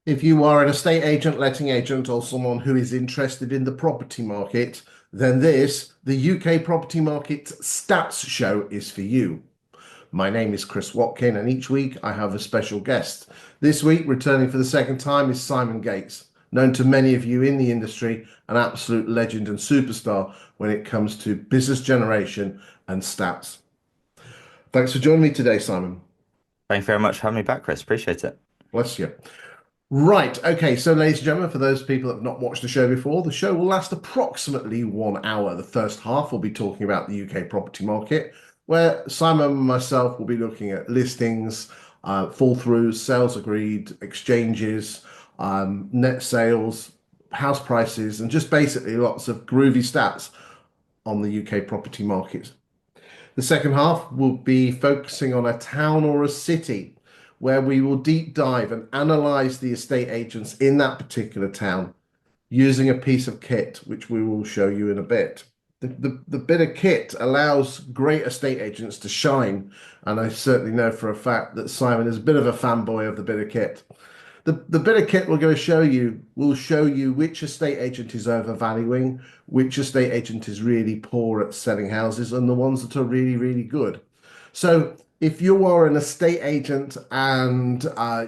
If you are an estate agent, letting agent, or someone who is interested in the property market, then this, the UK Property Market Stats Show, is for you. My name is Chris Watkin, and each week I have a special guest. This week, returning for the second time, is Simon Gates, known to many of you in the industry, an absolute legend and superstar when it comes to business generation and stats. Thanks for joining me today, Simon. Thank you very much for having me back, Chris. Appreciate it. Bless you. Right. Okay. So, ladies and gentlemen, for those people that have not watched the show before, the show will last approximately 1 hour. The first half will be talking about the UK property market, where Simon and myself will be looking at listings, fall throughs, sales agreed, exchanges, net sales, house prices, and just basically lots of groovy stats on the UK property market. The second half will be focusing on a town or a city where we will deep dive and analyze the estate agents in that particular town using a piece of kit, which we will show you in a bit. The bit of kit allows great estate agents to shine, and I certainly know for a fact that Simon is a bit of a fanboy of the bit of kit. The bit of kit we're going to show you will show you which estate agent is overvaluing, which estate agent is really poor at selling houses, and the ones that are really, really good. So if you are an estate agent and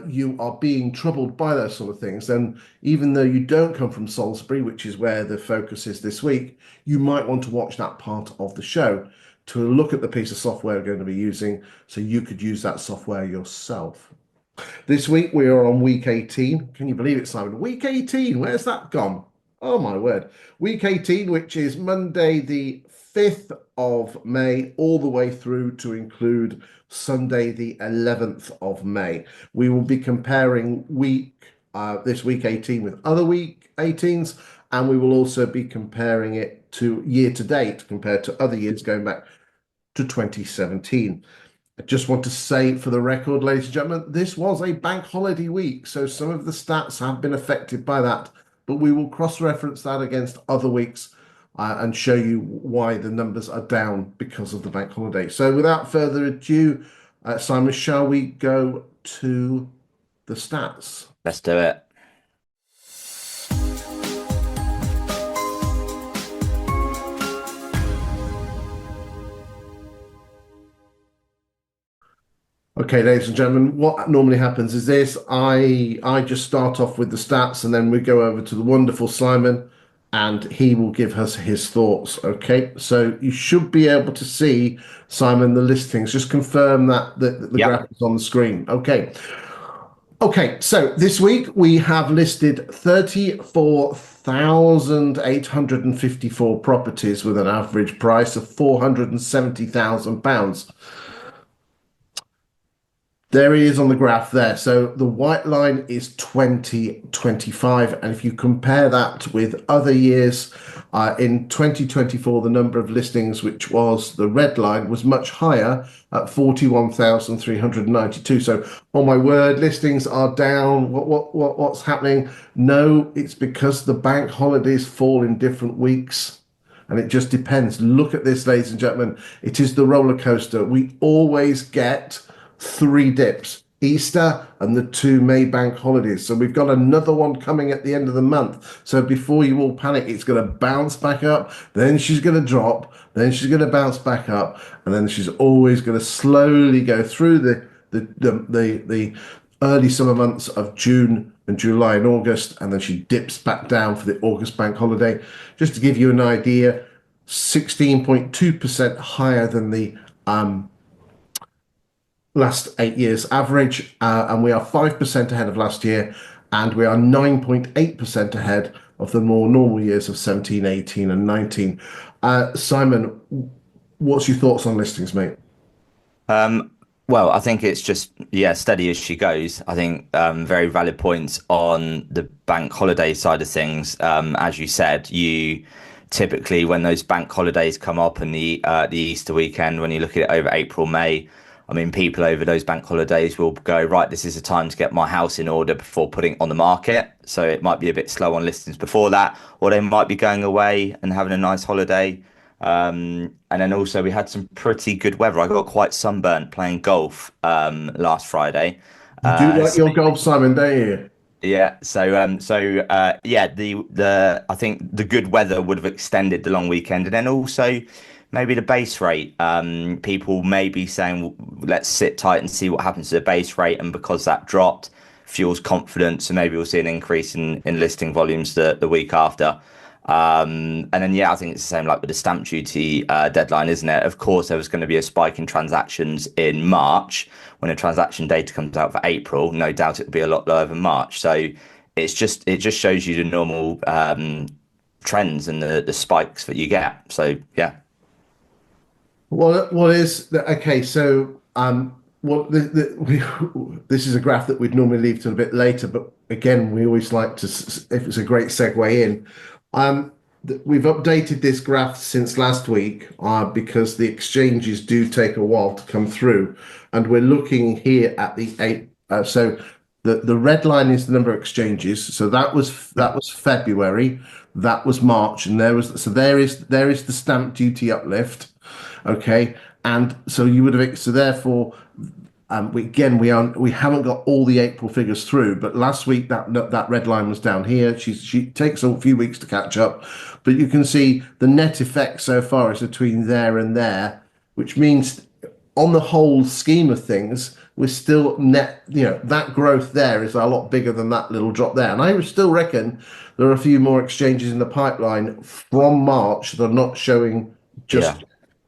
you are being troubled by those sort of things, then even though you don't come from Salisbury, which is where the focus is this week, you might want to watch that part of the show to look at the piece of software we're going to be using so you could use that software yourself. This week we are on week 18. Can you believe it, Simon? Week 18, where's that gone? Oh my word. Week 18, which is Monday the 5th of May, all the way through to include Sunday the 11th of May. We will be comparing this week 18 with other week 18s, and we will also be comparing it to year to date compared to other years going back to 2017. I just want to say for the record, ladies and gentlemen, this was a bank holiday week, so some of the stats have been affected by that, but we will cross-reference that against other weeks and show you why the numbers are down because of the bank holiday. So without further ado, Simon, shall we go to the stats? Let's do it. Okay, ladies and gentlemen, what normally happens is this. I just start off with the stats and then we go over to the wonderful Simon and he will give us his thoughts. Okay, so you should be able to see, Simon, the listings. Just confirm that the Yep. graph is on the screen. Okay. Okay, so this week we have listed 34,854 properties with an average price of £470,000. There he is on the graph there. So the white line is 2025. And if you compare that with other years, in 2024, the number of listings, which was the red line, was much higher at 41,392. So, oh my word, listings are down. What's happening? No, it's because the bank holidays fall in different weeks. And it just depends. Look at this, ladies and gentlemen. It is the roller coaster. We always get three dips: Easter and the two May bank holidays. So we've got another one coming at the end of the month. So before you all panic, it's going to bounce back up, then she's going to drop, then she's going to bounce back up, and then she's always going to slowly go through the early summer months of June and July and August, and then she dips back down for the August bank holiday. Just to give you an idea, 16.2% higher than the last 8 years average, and we are 5% ahead of last year, and we are 9.8% ahead of the more normal years of 17, 18, and 19. Simon, what's your thoughts on listings, mate? Um, well, I think it's just, yeah, steady as she goes. I think very valid points on the bank holiday side of things. As you said, you typically, when those bank holidays come up and the Easter weekend, when you look at it over April, May, I mean, people over those bank holidays will go, right, this is the time to get my house in order before putting it on the market. So it might be a bit slow on listings before that, or they might be going away and having a nice holiday. And then also we had some pretty good weather. I got quite sunburnt playing golf last Friday. You do like So your golf, Simon, don't you? Yeah, yeah, the I think the good weather would have extended the long weekend, and then also maybe the base rate. People may be saying, let's sit tight and see what happens to the base rate, and because that dropped, fuels confidence, and maybe we'll see an increase in listing volumes the week after. And then yeah, I think it's the same like with the stamp duty deadline, isn't it? Of course, there was going to be a spike in transactions in March when the transaction data comes out for April. No doubt it'll be a lot lower than March. So it just shows you the normal trends and the spikes that you get. So yeah, What is the, okay? So what this is a graph that we'd normally leave till a bit later, but again, we always like to if it's a great segue in. We've updated this graph since last week because the exchanges do take a while to come through, and we're looking here at the eight. So the red line is the number of exchanges. So that was February, that was March, and there is the stamp duty uplift. Okay, and so you would have so therefore we haven't got all the April figures through, but last week that red line was down here. She takes a few weeks to catch up, but you can see the net effect so far is between there and there, which means on the whole scheme of things, we're still net. That growth there is a lot bigger than that little drop there, and I still reckon there are a few more exchanges in the pipeline from March that are not showing yeah. just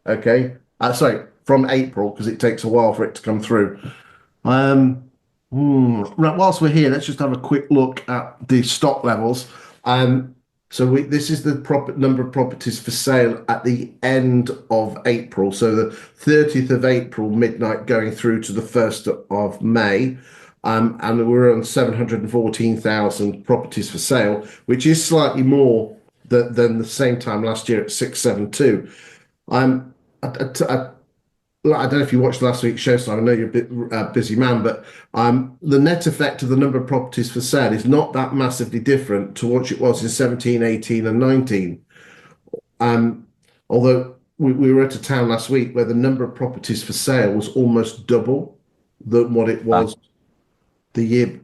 okay. Sorry, from April because it takes a while for it to come through. Right, whilst we're here, let's just have a quick look at the stock levels. This is the number of properties for sale at the end of April. So the 30th of April, midnight, going through to the 1st of May. And we're on 714,000 properties for sale, which is slightly more than the same time last year at 672. Um, I, I, I don't know if you watched last week's show, so I know you're a bit busy man, but the net effect of the number of properties for sale is not that massively different to what it was in 17, 18, and 19. Um, Although we were at a town last week where the number of properties for sale was almost double than what it Uh, was the year,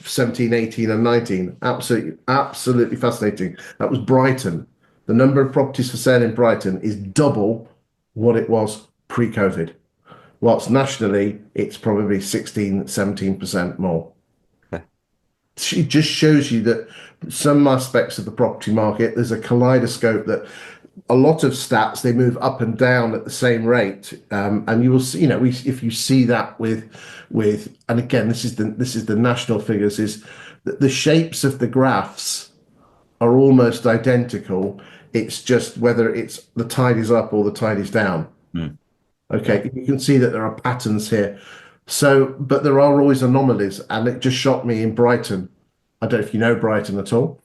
17, 18, and 19. Absolutely, absolutely fascinating. That was Brighton. The number of properties for sale in Brighton is double what it was pre-COVID. Whilst nationally, it's probably 16, 17% more. okay. It just shows you that some aspects of the property market, there's a kaleidoscope that a lot of stats they move up and down at the same rate, and you will see. If you see that and again, this is the national figures, is that the shapes of the graphs are almost identical. It's just whether it's the tide is up or the tide is down. Mm, yeah. Okay, you can see that there are patterns here. So, but there are always anomalies, and it just shocked me in Brighton. I don't know if you know Brighton at all.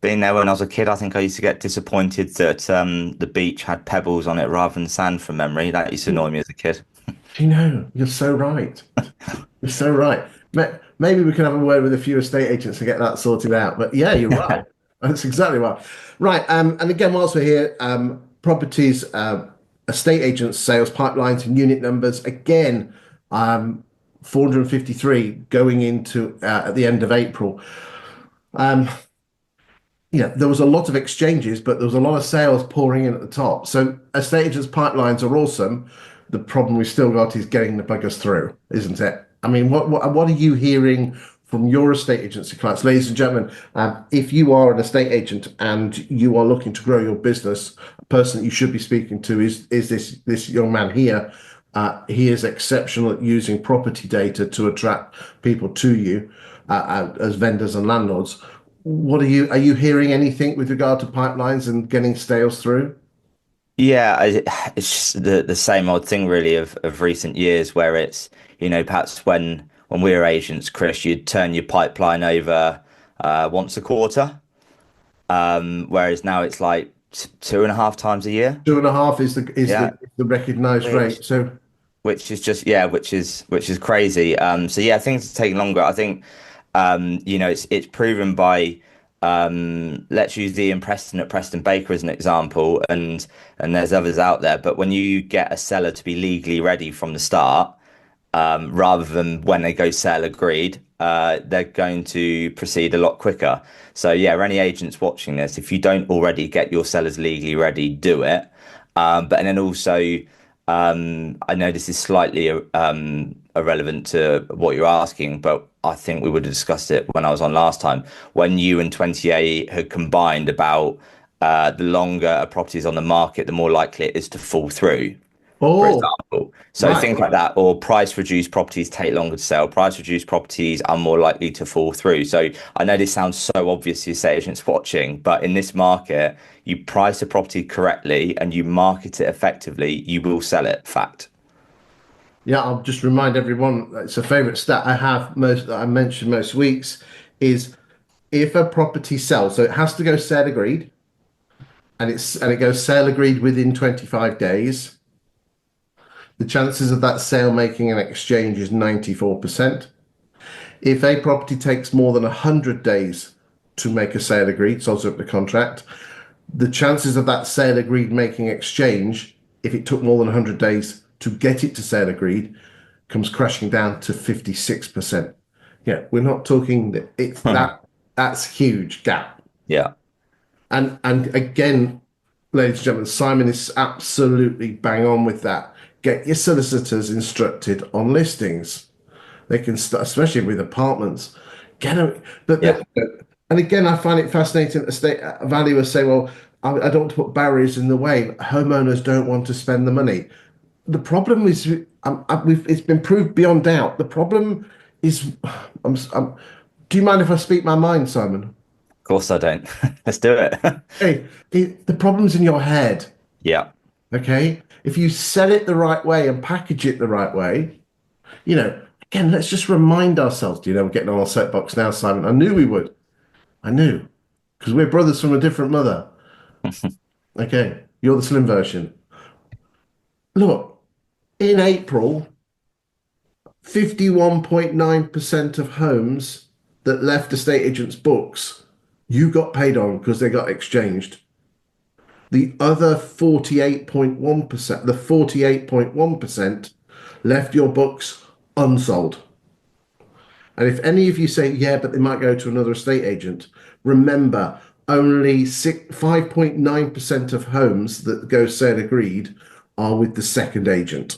Being there when I was a kid, I think I used to get disappointed that the beach had pebbles on it rather than sand from memory. That used to annoy me as a kid. You know, you're so right. You're so right. Maybe we can have a word with a few estate agents to get that sorted out. But yeah, you're right. That's exactly right. Right. And again, whilst we're here, properties, estate agents, sales pipelines, and unit numbers. Again, 453 going into at the end of April. Um, there was a lot of exchanges, but there was a lot of sales pouring in at the top. So estate agents' pipelines are awesome. The problem we've still got is getting the buggers through, isn't it? I mean, what are you hearing from your estate agency clients, ladies and gentlemen? If you are an estate agent and you are looking to grow your business, a person that you should be speaking to is this young man here. He is exceptional at using property data to attract people to you as vendors and landlords. Are you hearing anything with regard to pipelines and getting sales through? Yeah, it's just the same old thing really of recent years where it's, perhaps when we were agents, Chris, you'd turn your pipeline over once a quarter, whereas now it's like two and a half times a year. 2.5 is the is Yeah, the, the recognised which rate. So which is just yeah, which is crazy. So yeah, things are taking longer. I think it's proven by let's use the Preston at Preston Baker as an example, and there's others out there. But when you get a seller to be legally ready from the start, rather than when they go sale agreed, they're going to proceed a lot quicker. So yeah, any agents watching this, if you don't already get your sellers legally ready, do it. But and then also, I know this is slightly irrelevant to what you're asking, but I think we would have discussed it when I was on last time, when you and 28 had combined about the longer a property is on the market, the more likely it is to fall through, for Oh, example. So right. things like that, or price reduced properties take longer to sell. Price reduced properties are more likely to fall through. So I know this sounds so obvious to estate agents watching, but in this market, you price a property correctly and you market it effectively, you will sell it. Fact. Yeah, I'll just remind everyone, it's a favorite stat I have most that I mention most weeks is if a property sells, so it has to go sale agreed, and it goes sale agreed within 25 days. The chances of that sale making an exchange is 94%. If a property takes more than 100 days to make a sale agreed, so up the contract, the chances of that sale agreed making exchange, if it took more than 100 days to get it to sale agreed, comes crashing down to 56%. Yeah, we're not talking that it's that's huge gap. Yeah. And again, ladies and gentlemen, Simon is absolutely bang on with that. Get your solicitors instructed on listings. They can start, especially with apartments. Get them, but Yeah. and again, I find it fascinating. Estate valuers say, "Well, I don't want to put barriers in the way. Homeowners don't want to spend the money." The problem is, it's been proved beyond doubt. The problem is, do you mind if I speak my mind, Simon? Of course I don't. Let's do it. Hey, the problem's in your head. Yeah. Okay, if you sell it the right way and package it the right way, again, let's just remind ourselves. We're getting on our soapbox now, Simon. I knew we would. I knew, because we're brothers from a different mother. Okay, you're the slim version. Look, in April, 51.9% of homes that left estate agents' books, you got paid on because they got exchanged. The other 48.1%, the 48.1% left your books unsold. And if any of you say, yeah, but they might go to another estate agent, remember only 5.9% of homes that go sale agreed are with the second agent.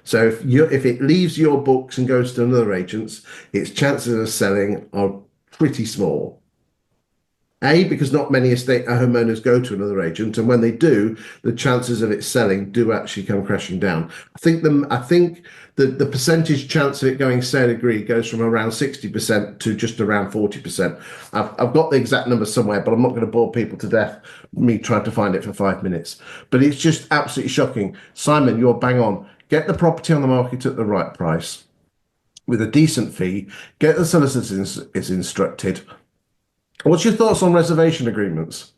So if it leaves your books and goes to another agent's, its chances of selling are pretty small. A, because not many estate homeowners go to another agent, and when they do, the chances of it selling do actually come crashing down. I think the percentage chance of it going sale agreed goes from around 60% to just around 40%. I've got the exact number somewhere, but I'm not going to bore people to death me trying to find it for 5 minutes. But it's just absolutely shocking. Simon, you're bang on. Get the property on the market at the right price with a decent fee. Get the solicitors is instructed. What's your thoughts on reservation agreements?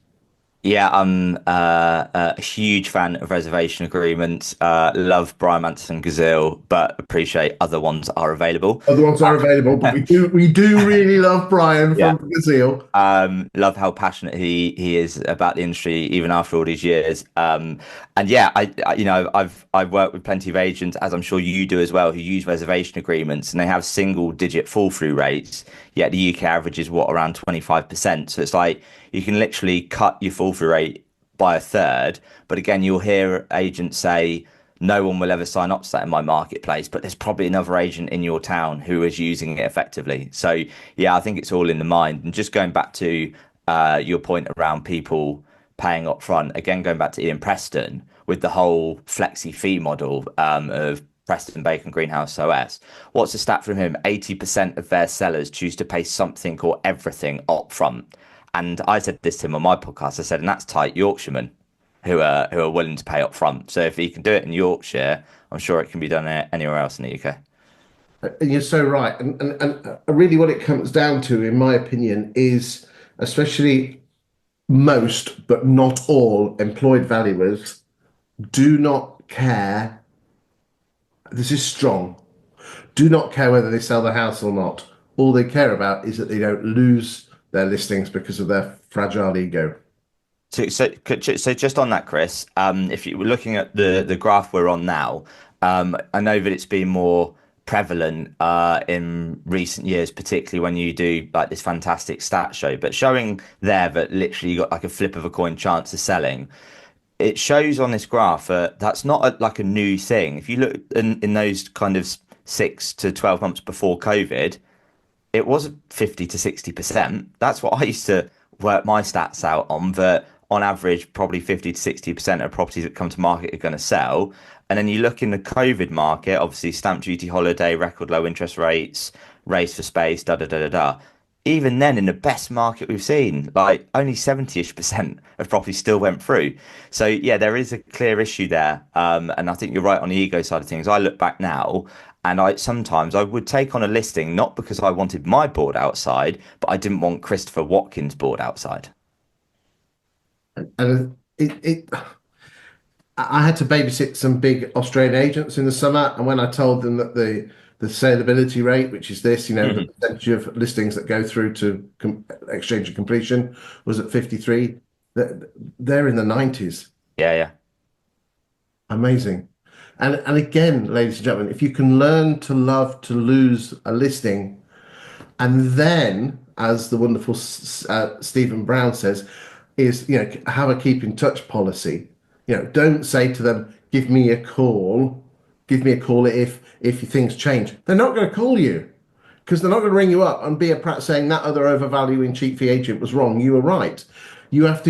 Yeah, I'm a huge fan of reservation agreements. Love Brian Manson Gazelle, but appreciate other ones are available. Other ones are available, but we do really love Brian Yeah. from Brazil. Love how passionate he is about the industry even after all these years. And yeah, I've worked with plenty of agents, as I'm sure you do as well, who use reservation agreements and they have single digit fall through rates. Yet the UK average is what, around 25%. So it's like you can literally cut your fall through rate by a third. But again, you'll hear agents say, no one will ever sign up to that in my marketplace, but there's probably another agent in your town who is using it effectively. So yeah, I think it's all in the mind. And just going back to your point around people paying up front, again, going back to Ian Preston with the whole flexi fee model of Preston Bacon Greenhouse OS. What's the stat from him? 80% of their sellers choose to pay something or everything up front. And I said this to him on my podcast. I said, and that's tight Yorkshiremen who are willing to pay up front. So if he can do it in Yorkshire, I'm sure it can be done anywhere else in the UK. And you're so right. And really, what it comes down to, in my opinion, is especially most, but not all, employed valuers do not care. This is strong. Do not care whether they sell the house or not. All they care about is that they don't lose their listings because of their fragile ego. So just on that, Chris, if you were looking at the graph we're on now, I know that it's been more prevalent in recent years, particularly when you do like this fantastic stat show, but showing there that literally you got like a flip of a coin chance of selling. It shows on this graph that's not like a new thing. If you look in those kind of 6 to 12 months before COVID, it was 50 to 60%. That's what I used to work my stats out on, that on average, probably 50 to 60% of properties that come to market are going to sell. And then you look in the COVID market, obviously stamp duty holiday, record low interest rates, race for space, da da da da da. Even then, in the best market we've seen, like only 70-ish% of properties still went through. So yeah, there is a clear issue there. And I think you're right on the ego side of things. I look back now and I sometimes I would take on a listing not because I wanted my board outside, but I didn't want Christopher Watkins' board outside. And I had to babysit some big Australian agents in the summer, and when I told them that the saleability rate, which is this, the Mhm. percentage of listings that go through to exchange and completion, was at 53, they're in the 90s. Yeah, yeah. Amazing. And again, ladies and gentlemen, if you can learn to love to lose a listing, and then, as the wonderful Stephen Brown says, is have a keep in touch policy. Don't say to them, "Give me a call, give me a call if your things change." They're not going to call you because they're not going to ring you up and be a prat saying that other overvaluing cheap fee agent was wrong. You were right. You have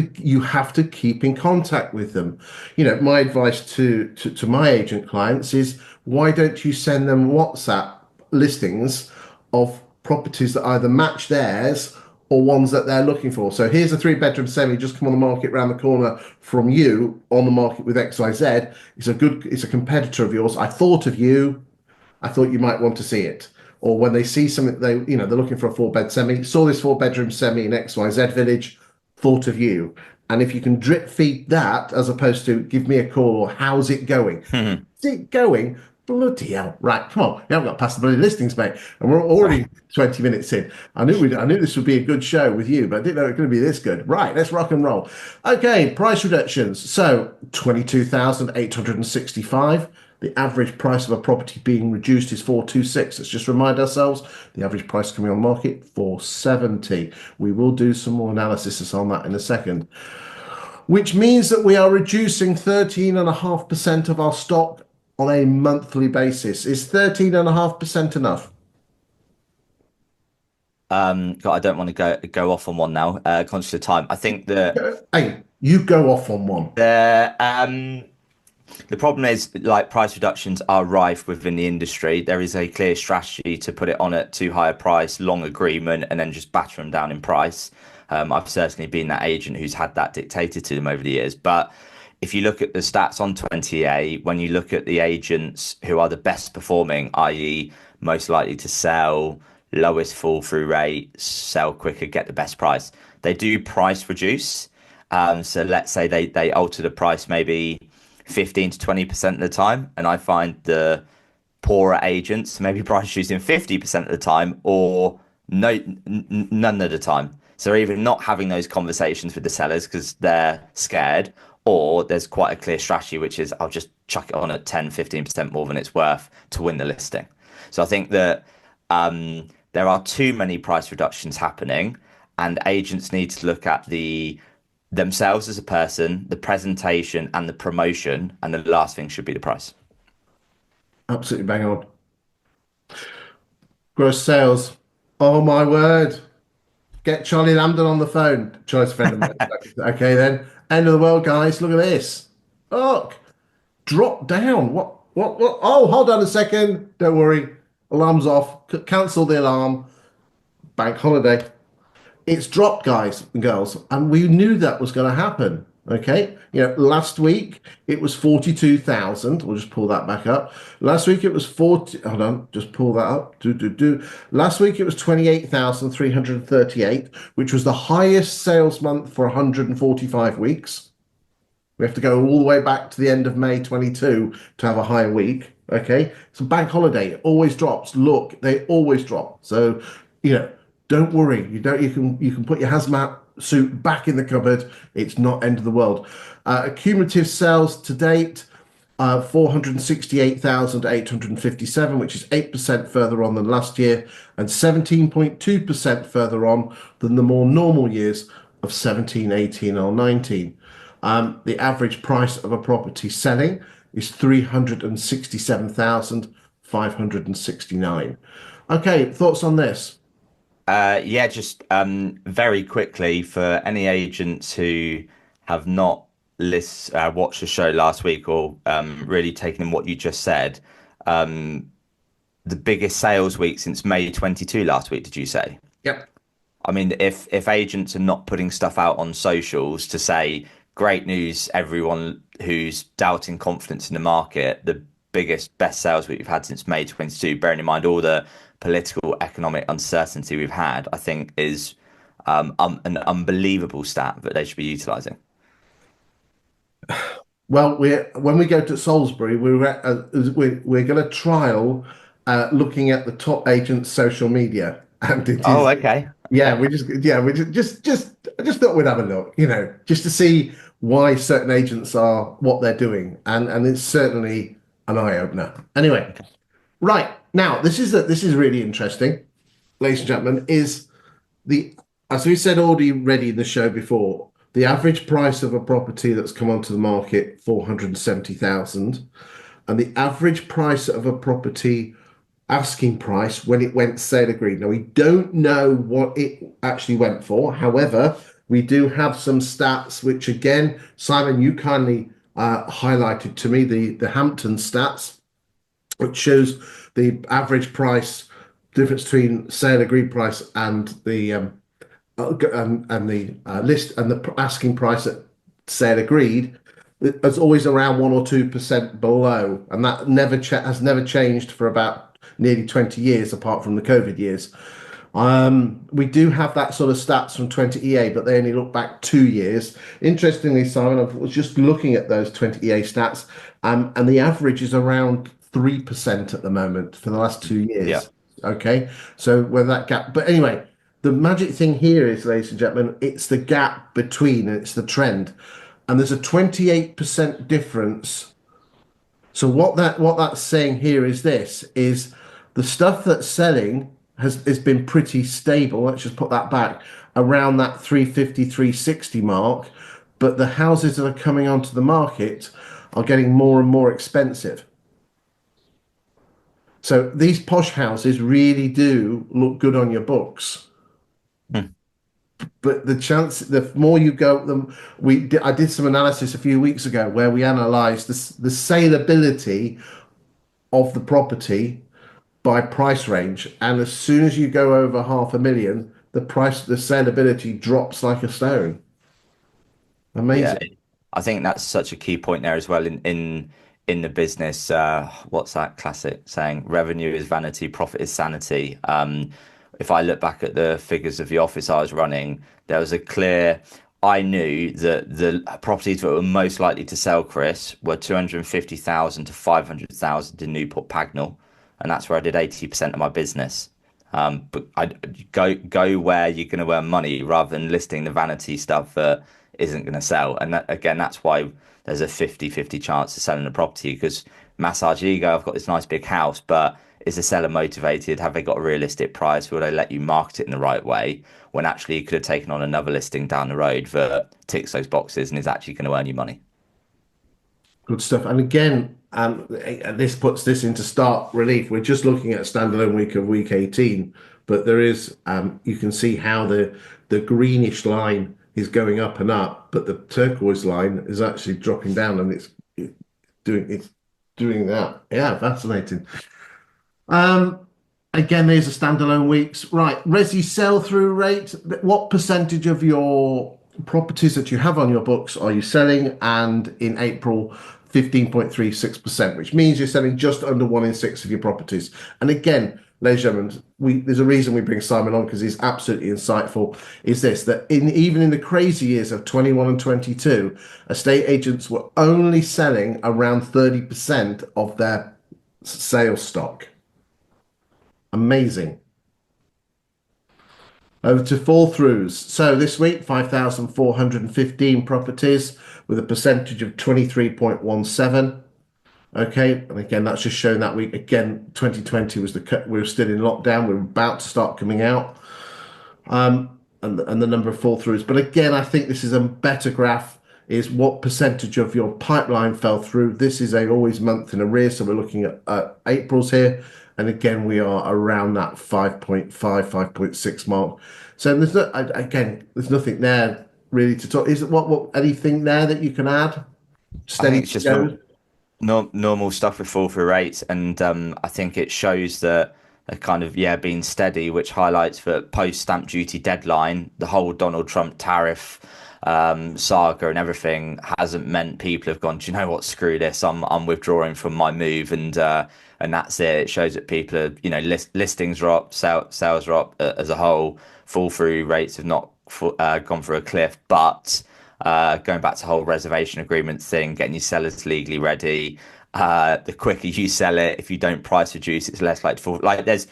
to keep in contact with them. My advice to my agent clients is, why don't you send them WhatsApp listings of properties that either match theirs or ones that they're looking for. So here's a three-bedroom semi just come on the market around the corner from you, on the market with XYZ. It's a competitor of yours. I thought of you. I thought you might want to see it. Or when they see something, they're looking for a four-bed semi, saw this four-bedroom semi in XYZ village, thought of you. And if you can drip feed that as opposed to give me a call or how's it going? Is it going? Bloody hell. Right, come on. We haven't got past the bloody listings, mate. And we're already 20 minutes in. I knew this would be a good show with you, but I didn't know it was going to be this good. Right, let's rock and roll. Okay, price reductions. So 22,865. The average price of a property being reduced is 426. Let's just remind ourselves the average price coming on market 470. We will do some more analysis on that in a second, which means that we are reducing 13.5% of our stock on a monthly basis. Is 13.5% enough? God, I don't want to go off on one now, conscious of time. I think that Hey, you go off on one. the problem is like price reductions are rife within the industry. There is a clear strategy to put it on at too high a price, long agreement, and then just batter them down in price. I've certainly been that agent who's had that dictated to them over the years. But if you look at the stats on 20A, when you look at the agents who are the best performing, i.e., most likely to sell, lowest fall through rate, sell quicker, get the best price, they do price reduce. So let's say they alter the price maybe 15 to 20% of the time, and I find the poorer agents maybe price reducing 50% of the time or none of the time. So they're either not having those conversations with the sellers because they're scared, or there's quite a clear strategy, which is I'll just chuck it on at 10, 15% more than it's worth to win the listing. So I think that there are too many price reductions happening, and agents need to look at themselves as a person, the presentation and the promotion, and the last thing should be the price. Absolutely bang on. Gross sales. Oh my word. Get Charlie Lambden on the phone. Charlie's a friend of mine. Okay, then. End of the world, guys. Look at this. Look. Drop down. What? Oh, hold on a second. Don't worry. Alarm's off. Cancel the alarm. Bank holiday. It's dropped, guys and girls, and we knew that was going to happen. Okay, last week it was 42,000. We'll just pull that back up. Last week it was 40. Hold on, just pull that up. Last week it was 28,338, which was the highest sales month for 145 weeks. We have to go all the way back to the end of May 22 to have a higher week. Okay, so bank holiday always drops. Look, they always drop. So, don't worry. You can put your hazmat suit back in the cupboard. It's not end of the world. Cumulative sales to date. 468,857, which is 8% further on than last year and 17.2% further on than the more normal years of 17, 18, or 19. The average price of a property selling is 367,569. Okay, thoughts on this? Yeah, just very quickly for any agents who have not watched the show last week or really taken in what you just said, the biggest sales week since May 22 last week, did you say? Yep. I mean, if agents are not putting stuff out on socials to say great news, everyone who's doubting confidence in the market, the biggest best sales week we've had since May 22, bearing in mind all the political economic uncertainty we've had, I think is an unbelievable stat that they should be utilizing. Well, when we go to Salisbury, we're going to trial looking at the top agents' social media, and it Oh, is okay. yeah, Okay. we just I just thought we'd have a look, just to see why certain agents are what they're doing, and it's certainly an eye opener. Anyway, right now this is really interesting, ladies and gentlemen. Is the as we said already in the show before, the average price of a property that's come onto the market 470,000, and the average price of a property asking price when it went sale agreed. Now we don't know what it actually went for. However, we do have some stats which again, Simon, you kindly highlighted to me the Hampton stats, which shows the average price difference between sale agreed price and the list and the asking price at sale agreed. It's always around 1 or 2% below, and that has never changed for about nearly 20 years, apart from the COVID years. We do have that sort of stats from 20 EA, but they only look back 2 years. Interestingly, Simon, I was just looking at those 20 EA stats, and the average is around 3% at the moment for the last two Yeah. years. Okay, so where that gap, but anyway, the magic thing here is, ladies and gentlemen, it's the gap between, and it's the trend, and there's a 28% difference. So what that's saying here is this is the stuff that's selling has been pretty stable. Let's just put that back around that 350, 360 mark, but the houses that are coming onto the market are getting more and more expensive. So these posh houses really do look good on your books. Hmm. But the more you go, I did some analysis a few weeks ago where we analysed the saleability of the property by price range, and as soon as you go over 500,000, the saleability drops like a stone. Yeah, Amazing. I think that's such a key point there as well in the business. What's that classic saying? Revenue is vanity, profit is sanity. If I look back at the figures of the office I was running, there was a clear. I knew that the properties that were most likely to sell, Chris, were 250,000 to 500,000 in Newport Pagnell, and that's where I did 80% of my business. But I go where you're going to earn money rather than listing the vanity stuff that isn't going to sell. And that, again, that's why there's a 50-50 chance of selling the property because massage your ego. I've got this nice big house, but is the seller motivated? Have they got a realistic price? Will they let you market it in the right way? When actually you could have taken on another listing down the road that ticks those boxes and is actually going to earn you money. Good stuff. And again, this puts this into stark relief. We're just looking at a standalone week of week 18, but there is, you can see how the greenish line is going up and up, but the turquoise line is actually dropping down, and it's doing that. Yeah, fascinating. Um, Again, there's a standalone weeks. Right, Resi sell through rate. What percentage of your properties that you have on your books are you selling? And in April, 15.36%, which means you're selling just under 1 in 6 of your properties. And again, ladies and gentlemen, there's a reason we bring Simon on because he's absolutely insightful. Is this that even in the crazy years of 21 and 22, estate agents were only selling around 30% of their sales stock. Amazing. Over to fall throughs. So this week, 5,415 properties with a percentage of 23.17. Okay, and again, that's just showing that week. Again, 2020 was the cut. We were still in lockdown. We were about to start coming out, and the number of fall throughs. But again, I think this is a better graph. Is what percentage of your pipeline fell through? This is a always month in arrears, so we're looking at April's here, and again, we are around that 5.5, 5.6 mark. So there's no, again, there's nothing there really to talk. Is it what anything there that you can add? I think Steady it's just goes. normal stuff with fall through rates, and I think it shows that they're kind of being steady, which highlights that post stamp duty deadline, the whole Donald Trump tariff saga and everything hasn't meant people have gone, do you know what, screw this, I'm withdrawing from my move, and that's it. It shows that people are, listings are up, sales are up as a whole. Fall through rates have not gone through a cliff, but going back to the whole reservation agreement thing, getting your sellers legally ready. The quicker you sell it, if you don't price reduce, it's less likely to fall. Like there's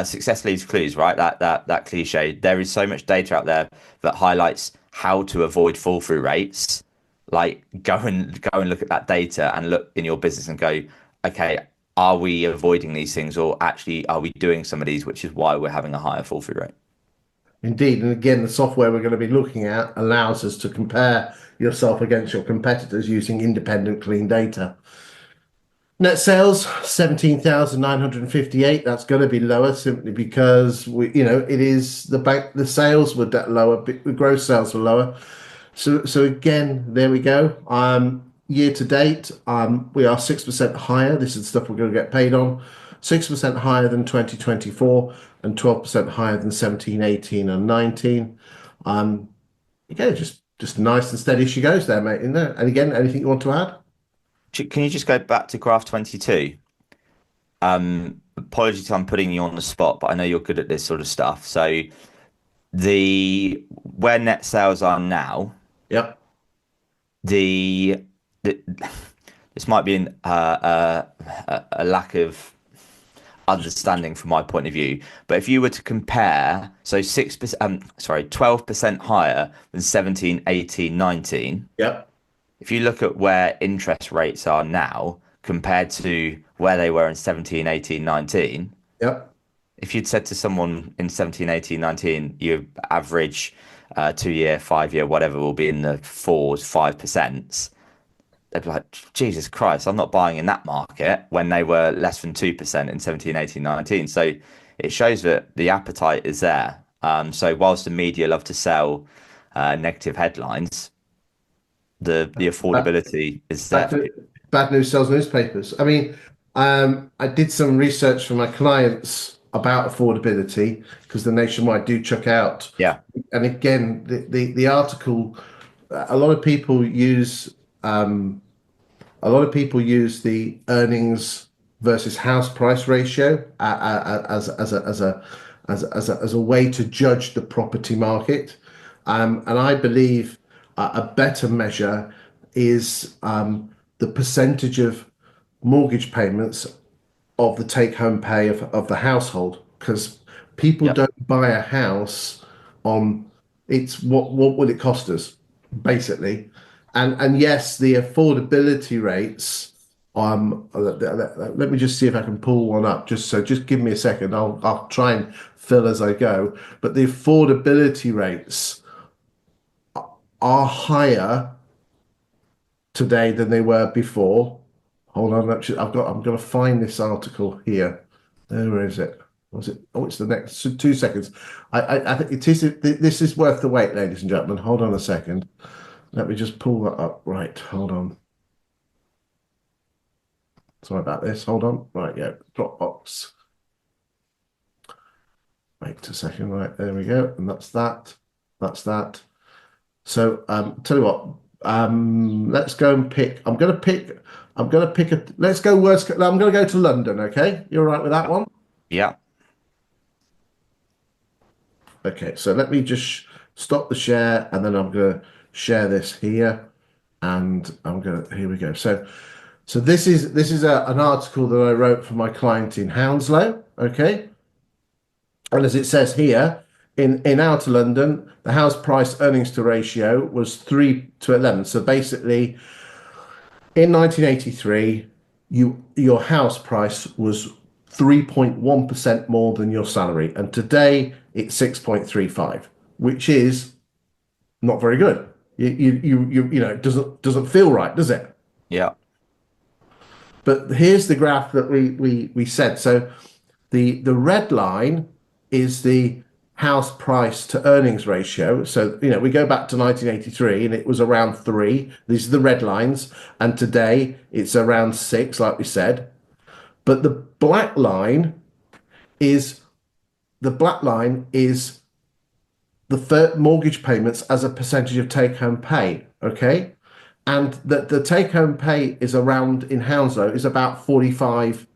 success leaves clues, right? That cliche. There is so much data out there that highlights how to avoid fall through rates. Like go and look at that data and look in your business and go, okay, are we avoiding these things, or actually are we doing some of these, which is why we're having a higher fall through rate. Indeed, and again, the software we're going to be looking at allows us to compare yourself against your competitors using independent, clean data. Net sales 17,958. That's going to be lower simply because it is the bank. The sales were lower, but the gross sales were lower. So again, there we go. Year to date, we are 6% higher. This is the stuff we're going to get paid on. 6% higher than 2024 and 12% higher than 17, 18, and 19. Again, just nice and steady she goes there, mate, in there. And again, anything you want to add? Can you just go back to graph 22? Apologies, I'm putting you on the spot, but I know you're good at this sort of stuff. So the where net sales are now, Yep. the, the this might be a lack of understanding from my point of view, but if you were to compare, so 6%, 12% higher than 17, 18, 19. Yep. If you look at where interest rates are now compared to where they were in 17, 18, 19, Yep. if you'd said to someone in 17, 18, 19, your average 2 year, 5 year, whatever will be in the fours, 5%, they'd be like, Jesus Christ, I'm not buying in that market when they were less than 2% in 17, 18, 19. So it shows that the appetite is there. So whilst the media love to sell negative headlines, the Uh, affordability is there Bad, for people. bad news sells newspapers. I mean, I did some research for my clients about affordability because the Nationwide do chuck out. Yeah. And again, the article, a lot of people use a lot of people use the earnings versus house price ratio as a way to judge the property market, and I believe a better measure is the percentage of mortgage payments of the take-home pay of the household, because people Yep. don't buy a house on it's what will it cost us basically, and yes, the affordability rates. Let me just see if I can pull one up. Just give me a second. I'll try and fill as I go. But the affordability rates are higher today than they were before. Hold on, actually, I'm going to find this article here. Where is it? Was it? Oh, it's the next 2 seconds. I think it is. This is worth the wait, ladies and gentlemen. Hold on a second. Let me just pull that up. Right, hold on. Sorry about this. Hold on. Right, yeah, Dropbox. Wait a second. Right, there we go. And that's that. That's that. So, tell you what. Let's go and pick. I'm gonna pick a. Let's go worst. I'm gonna go to London. Okay, you're all right with that one? Yeah. Okay. So let me just stop the share, and then I'm gonna share this here, and I'm gonna. Here we go. So this is an article that I wrote for my client in Hounslow. Okay, and as it says here, in outer London, the house price earnings to ratio was 3 to 11. So basically, in 1983. your house price was 3.1% more than your salary, and today it's 6.35, which is not very good. It doesn't feel right, does it? Yeah. But here's the graph that we said. So the red line is the house price to earnings ratio. So, we go back to 1983 and it was around three. These are the red lines. And today it's around six, like we said. But is the black line is the mortgage payments as a percentage of take home pay. Okay. And that the take home pay is around in Hounslow is about 45%.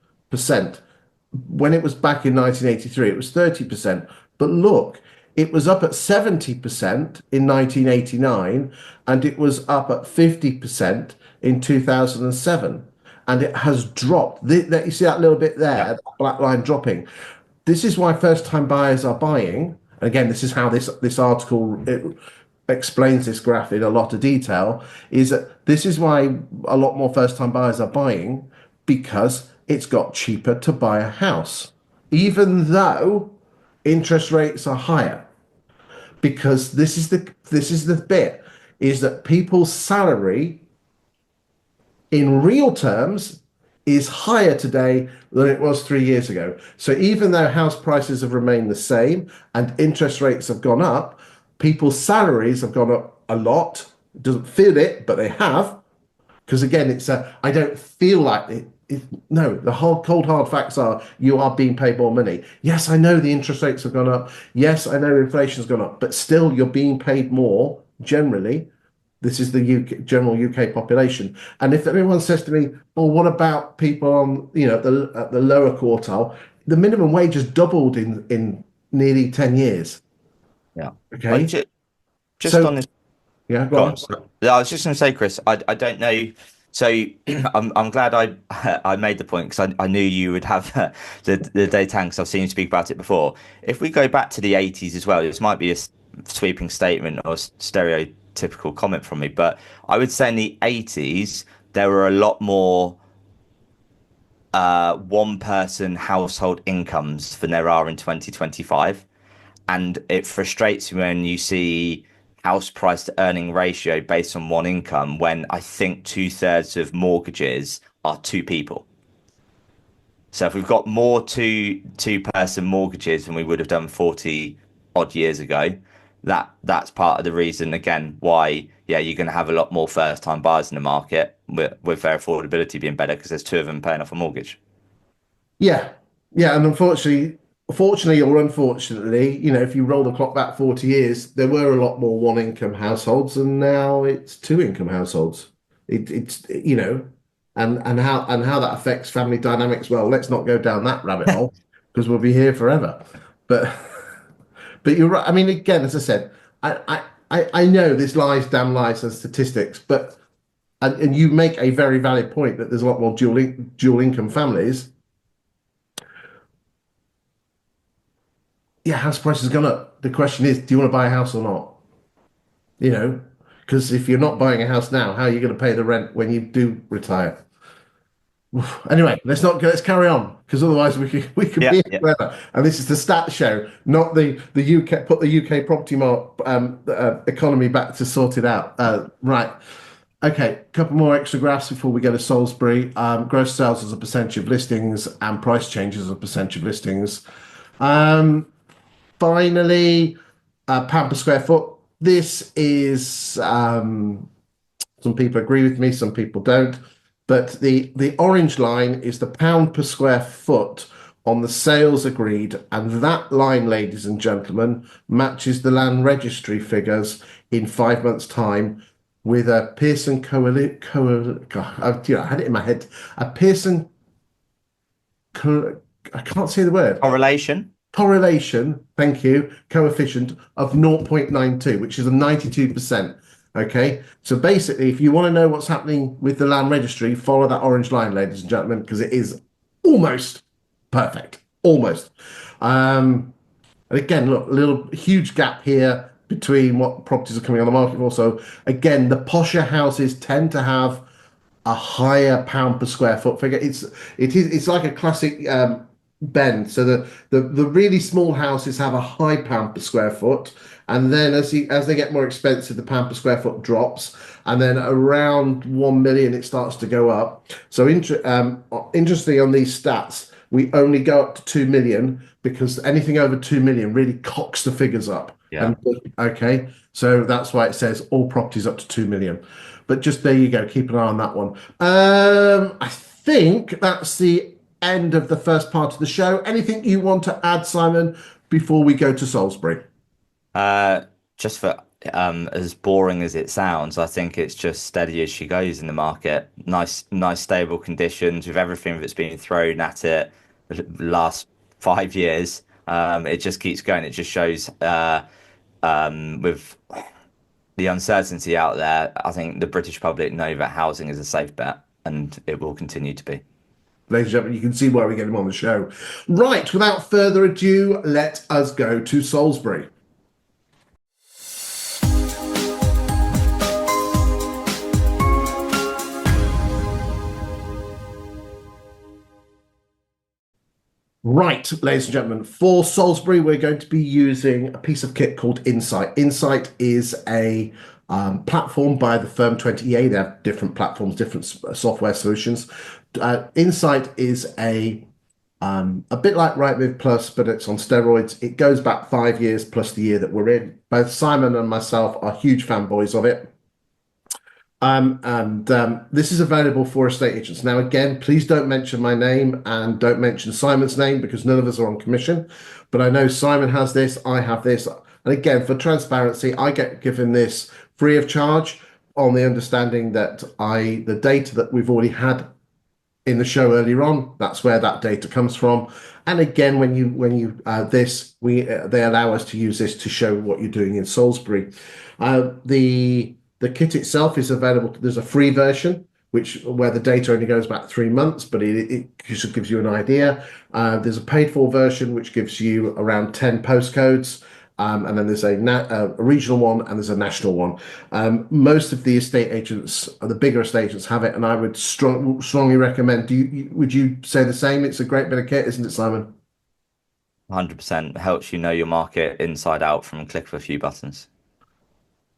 When it was back in 1983, it was 30%. But look, it was up at 70% in 1989, and it was up at 50% in 2007. And it has dropped. You see that little bit there, Yeah. that black line dropping. This is why first-time buyers are buying. Again, this is how this article explains this graph in a lot of detail. Is that this is why a lot more first-time buyers are buying, because it's got cheaper to buy a house, even though interest rates are higher. Because this is the bit, is that people's salary in real terms is higher today than it was 3 years ago. So even though house prices have remained the same and interest rates have gone up, people's salaries have gone up a lot. It doesn't feel it, but they have. Because again, I don't feel like it. No, the cold hard facts are you are being paid more money. Yes, I know the interest rates have gone up. Yes, I know inflation's gone up, but still you're being paid more generally. This is the general UK population. And if anyone says to me, "Well, what about people on, at the lower quartile?" The minimum wage has doubled in nearly 10 years. Yeah. I Okay. just So on this. yeah, go Go on. on. Sorry. Yeah, I was just going to say, Chris, I don't know. So I'm glad I made the point because I knew you would have the data because I've seen you speak about it before. If we go back to the 80s as well, this might be a sweeping statement or stereotypical comment from me, but I would say in the 80s there were a lot more one person household incomes than there are in 2025. And it frustrates me when you see house price to earning ratio based on one income when I think two-thirds of mortgages are two people. So if we've got more two person mortgages than we would have done 40 odd years ago, that's part of the reason again why you're going to have a lot more first time buyers in the market with their affordability being better because there's two of them paying off a mortgage. Yeah, yeah, and fortunately or unfortunately, if you roll the clock back 40 years, there were a lot more one-income households, and now it's two-income households. It's and how that affects family dynamics. Well, let's not go down that rabbit hole because we'll be here forever. But but you're right. I mean, again, as I said, I know this lies, damn lies, and statistics, but and you make a very valid point that there's a lot more dual income families. Yeah, house prices have gone up. The question is, do you want to buy a house or not? You know, because if you're not buying a house now, how are you going to pay the rent when you do retire? Anyway, let's carry on because otherwise we could be Yeah, here yeah. forever. And this is the stat show, not the UK. Put the UK property economy back to sort it out. Right. Okay, a couple more extra graphs before we go to Salisbury. Gross sales as a percentage of listings and price changes as a percentage of listings. Um, Finally, pound per square foot. This is some people agree with me, some people don't. But the orange line is the pound per square foot on the sales agreed, and that line, ladies and gentlemen, matches the land registry figures in 5 months' time with a Pearson I had it in my head. A Pearson, I can't say the word Correlation. correlation, thank you, coefficient of 0.92, which is a 92%. Okay, so basically, if you want to know what's happening with the land registry, follow that orange line, ladies and gentlemen, because it is almost perfect. Almost. And again, look, a little huge gap here between what properties are coming on the market for. So again, the posher houses tend to have a higher pound per square foot figure. It's like a classic bend. So the really small houses have a high pound per square foot, and then as they get more expensive, the pound per square foot drops, and then around 1 million it starts to go up. So interestingly on these stats, we only go up to 2 million because anything over 2 million really cocks the figures up. Yeah. And okay, so that's why it says all properties up to 2 million. But just there you go. Keep an eye on that one. I think that's the end of the first part of the show. Anything you want to add, Simon, before we go to Salisbury? Uh, just for as boring as it sounds, I think it's just steady as she goes in the market. Nice stable conditions with everything that's been thrown at it the last 5 years. It just keeps going. It just shows with the uncertainty out there, I think the British public know that housing is a safe bet and it will continue to be. Ladies and gentlemen, you can see why we get him on the show. Right, without further ado, let us go to Salisbury. Right, ladies and gentlemen, for Salisbury, we're going to be using a piece of kit called Insight. Insight is a platform by the firm 20EA. They have different platforms, different software solutions. Insight is a bit like Rightmove Plus, but it's on steroids. It goes back 5 years plus the year that we're in. Both Simon and myself are huge fanboys of it. And this is available for estate agents. Now, again, please don't mention my name and don't mention Simon's name because none of us are on commission. But I know Simon has this, I have this. And again, for transparency, I get given this free of charge on the understanding that the data that we've already had in the show earlier on. That's where that data comes from. And again, they allow us to use this to show what you're doing in Salisbury. The kit itself is available. There's a free version, which where the data only goes back 3 months, but it just gives you an idea. There's a paid for version, which gives you around 10 postcodes. And then there's a regional one and there's a national one. Most of the estate agents, the bigger estate agents, have it, and I would strongly recommend. Would you say the same? It's a great bit of kit, isn't it, Simon? 100% helps you know your market inside out from a click of a few buttons.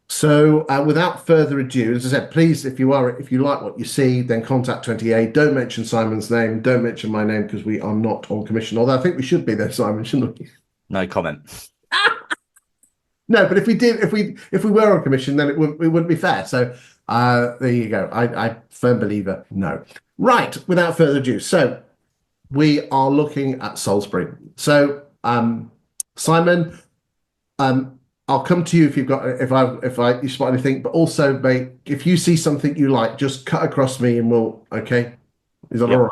So, without further ado, as I said, please, if you like what you see, then contact 20A. Don't mention Simon's name. Don't mention my name because we are not on commission. Although I think we should be there, Simon, shouldn't we? No comment. No, but if we did, if we were on commission, then it wouldn't be fair. So there you go. I firm believer. No. Right. Without further ado, so we are looking at Salisbury. So Simon, I'll come to you if you've got if I you spot anything. But also, mate, if you see something you like, just cut across me and we'll. Okay, is that all Yep. right?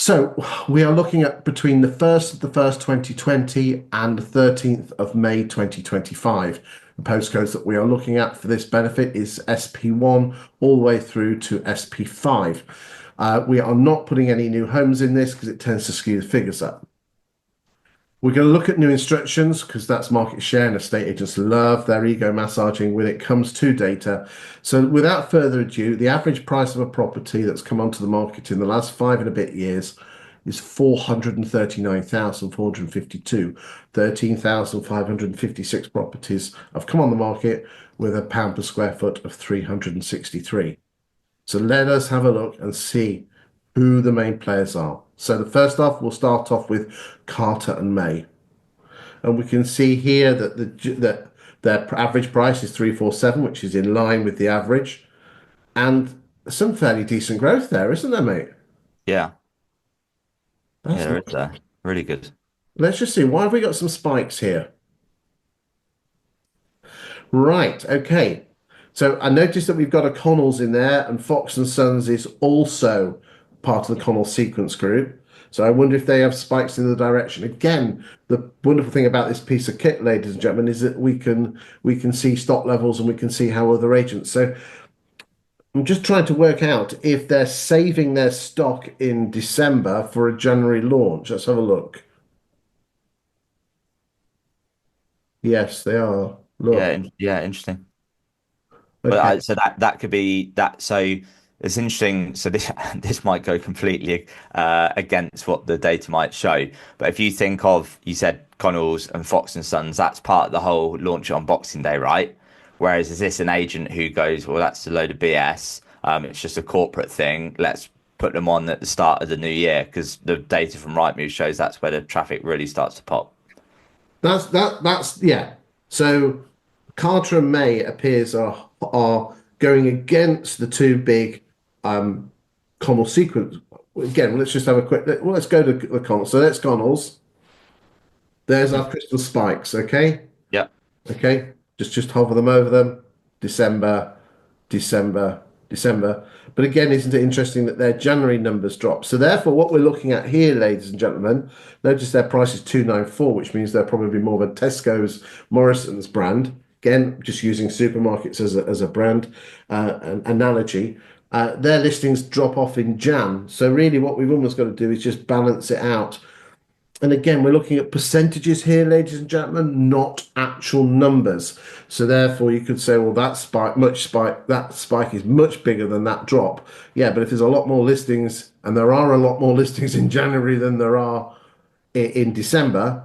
So we are looking at between the 1st of the 1st, 2020 and the 13th of May, 2025. The postcodes that we are looking at for this benefit is SP1 all the way through to SP5. We are not putting any new homes in this because it tends to skew the figures up. We're going to look at new instructions because that's market share and estate agents love their ego massaging when it comes to data. So without further ado, the average price of a property that's come onto the market in the last 5 and a bit years is 439,452. 13,556 properties have come on the market with a pound per square foot of 363. So let us have a look and see who the main players are. So the first off, we'll start off with Carter and May. And we can see here that their average price is 347, which is in line with the average. And some fairly decent growth there, isn't there, mate? Yeah. Yeah, That's there is nice. there. Really good. Let's just see. Why have we got some spikes here? Right, okay. So I noticed that we've got a Connells in there, and Fox and Sons is also part of the Connell sequence group. So I wonder if they have spikes in the direction. Again, the wonderful thing about this piece of kit, ladies and gentlemen, is that we can see stock levels and we can see how other agents. So I'm just trying to work out if they're saving their stock in December for a January launch. Let's have a look. Yes, they are. Yeah, Look. yeah, interesting. But Okay. so that could be that. So it's interesting. So this this might go completely against what the data might show. But if you think of, you said Connells and Fox and Sons, that's part of the whole launch on Boxing Day, right? Whereas is this an agent who goes, well, that's a load of BS. It's just a corporate thing. Let's put them on at the start of the new year because the data from Rightmove shows that's where the traffic really starts to pop. That's yeah. So Carter and May appears are going against the two big um Connell sequence. Again, let's just have a quick let's go to the Connell. So that's Connell's. There's our crystal spikes, okay? Yeah. Okay. Just hover them over them. December, December, December. But again, isn't it interesting that their January numbers drop? So therefore, what we're looking at here, ladies and gentlemen, notice their price is 294, which means they're probably more of a Tesco's, Morrison's brand. Again, just using supermarkets as a brand an analogy. Their listings drop off in Jan. So really, what we've almost got to do is just balance it out. And again, we're looking at percentages here, ladies and gentlemen, not actual numbers. So therefore, you could say, well, that spike is much bigger than that drop. Yeah, but if there's a lot more listings, and there are a lot more listings in January than there are in December,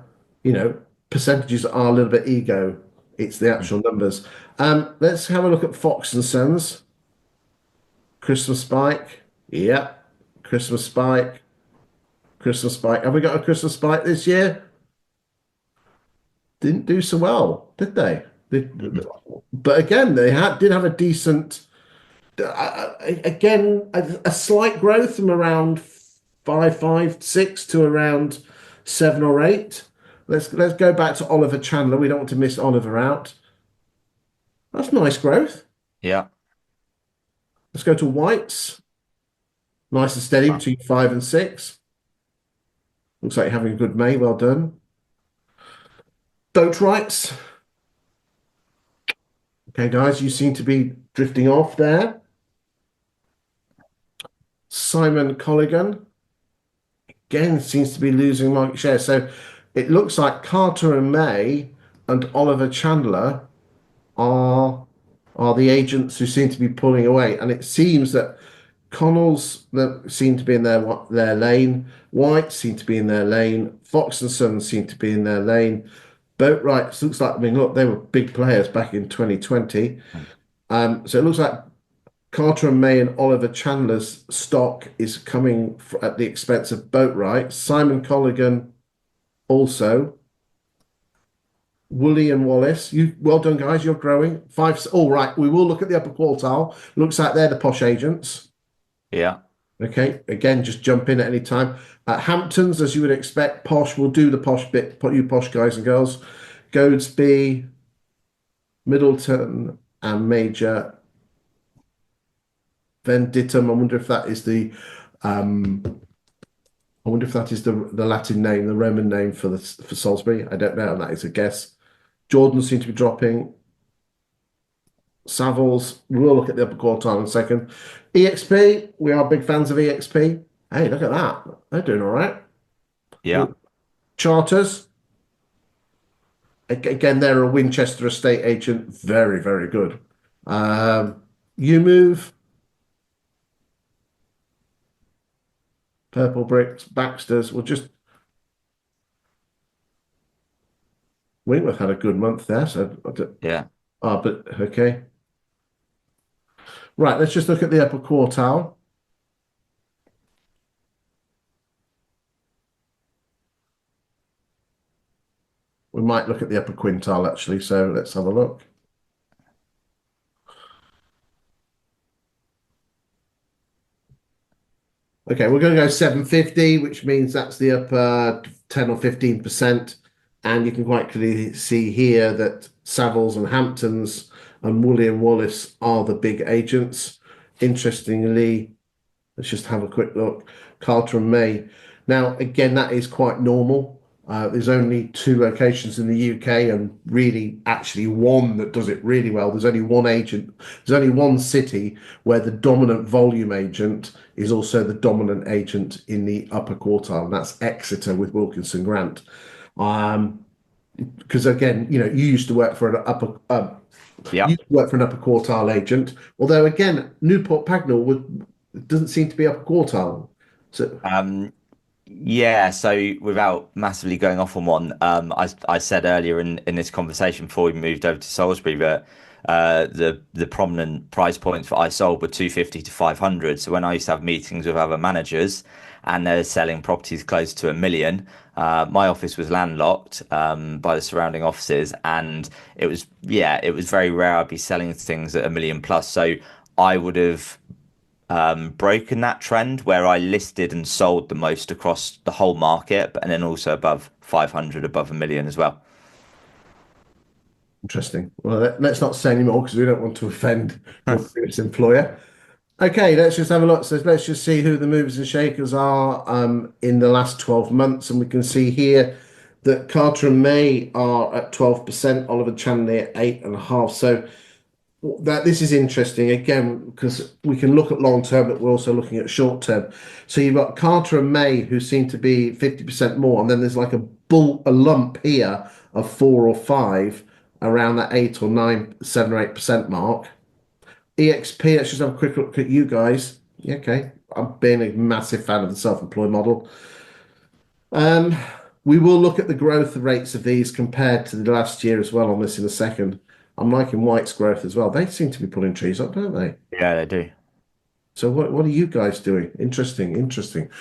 percentages are a little bit ego. It's the actual numbers. Let's have a look at Fox and Sons. Christmas spike. Yep. Christmas spike. Christmas spike. Have we got a Christmas spike this year? Didn't do so well, did they? But again, did have a decent, again, a slight growth from around 5, 5, 6 to around 7 or 8. Let's go back to Oliver Chandler. We don't want to miss Oliver out. That's nice growth. Yeah. Let's go to Whites. Nice and steady between 5 and 6. Looks like you're having a good May. Well done. Boat rights. Okay, guys, you seem to be drifting off there. Simon Colligan, again, seems to be losing market share. So it looks like Carter and May and Oliver Chandler are the agents who seem to be pulling away. And it seems that Connells that seem to be in their lane, White seem to be in their lane, Fox and Sons seem to be in their lane. Boatwrights looks like, I mean, look, they were big players back in 2020. So it looks like Carter and May and Oliver Chandler's stock is coming at the expense of Boatwright. Simon Colligan also. Woolley and Wallace, you well done, guys. You're growing. Five. All right, we will look at the upper quartile. Looks like they're the posh agents. Yeah. Okay. Again, just jump in at any time. Hamptons, as you would expect, posh will do the posh bit. You posh guys and girls. Goadsby, Middleton, and Major Venditum. I wonder if that is the Latin name, the Roman name for Salisbury. I don't know, and that is a guess. Jordan seem to be dropping. Savills, we'll look at the upper quartile in a second. EXP, we are big fans of EXP. Hey, look at that. They're doing all right. Yeah. Charters, again, they're a Winchester estate agent. Very, very good. You Move, Purple Bricks, Baxter's. We'll just Wentworth had a good month there, so Yeah. but okay. Right, let's just look at the upper quartile. We might look at the upper quintile actually, so let's have a look. Okay, we're going to go 750, which means that's the upper 10 or 15%. And you can quite clearly see here that Savills and Hamptons and Woolley and Wallace are the big agents. Interestingly, let's just have a quick look. Carter and May. Now, again, that is quite normal. There's only 2 locations in the UK and really actually one that does it really well. There's only one agent. There's only one city where the dominant volume agent is also the dominant agent in the upper quartile, and that's Exeter with Wilkinson Grant. because again, you used to work for an you Yeah. used to work for an upper quartile agent. Although again, Newport Pagnell would doesn't seem to be upper quartile. So Um, Yeah, so without massively going off on one, I said earlier in this conversation before we moved over to Salisbury that the prominent price points that I sold were 250 to 500. So when I used to have meetings with other managers and they're selling properties close to 1 million, my office was landlocked by the surrounding offices, and it was very rare I'd be selling things at 1 million plus. So I would have broken that trend where I listed and sold the most across the whole market, but and then also above 500, above 1 million as well. interesting. Well, let's not say any more because we don't want to offend your previous employer. Okay, let's just have a look. So let's just see who the movers and shakers are in the last 12 months. And we can see here that Carter and May are at 12%, Oliver Chandler at 8.5%. So that this is interesting again because we can look at long term, but we're also looking at short term. So you've got Carter and May who seem to be 50% more, and then there's like a lump here of 4 or 5 around that 8 or 9, 7 or 8% mark. EXP, let's just have a quick look at you guys. Yeah, okay. I've been a massive fan of the self-employed model. Um, we will look at the growth rates of these compared to the last year as well on this in a second. I'm liking White's growth as well. They seem to be pulling trees up, don't they? Yeah, they do. So what are you guys doing? Interesting, interesting.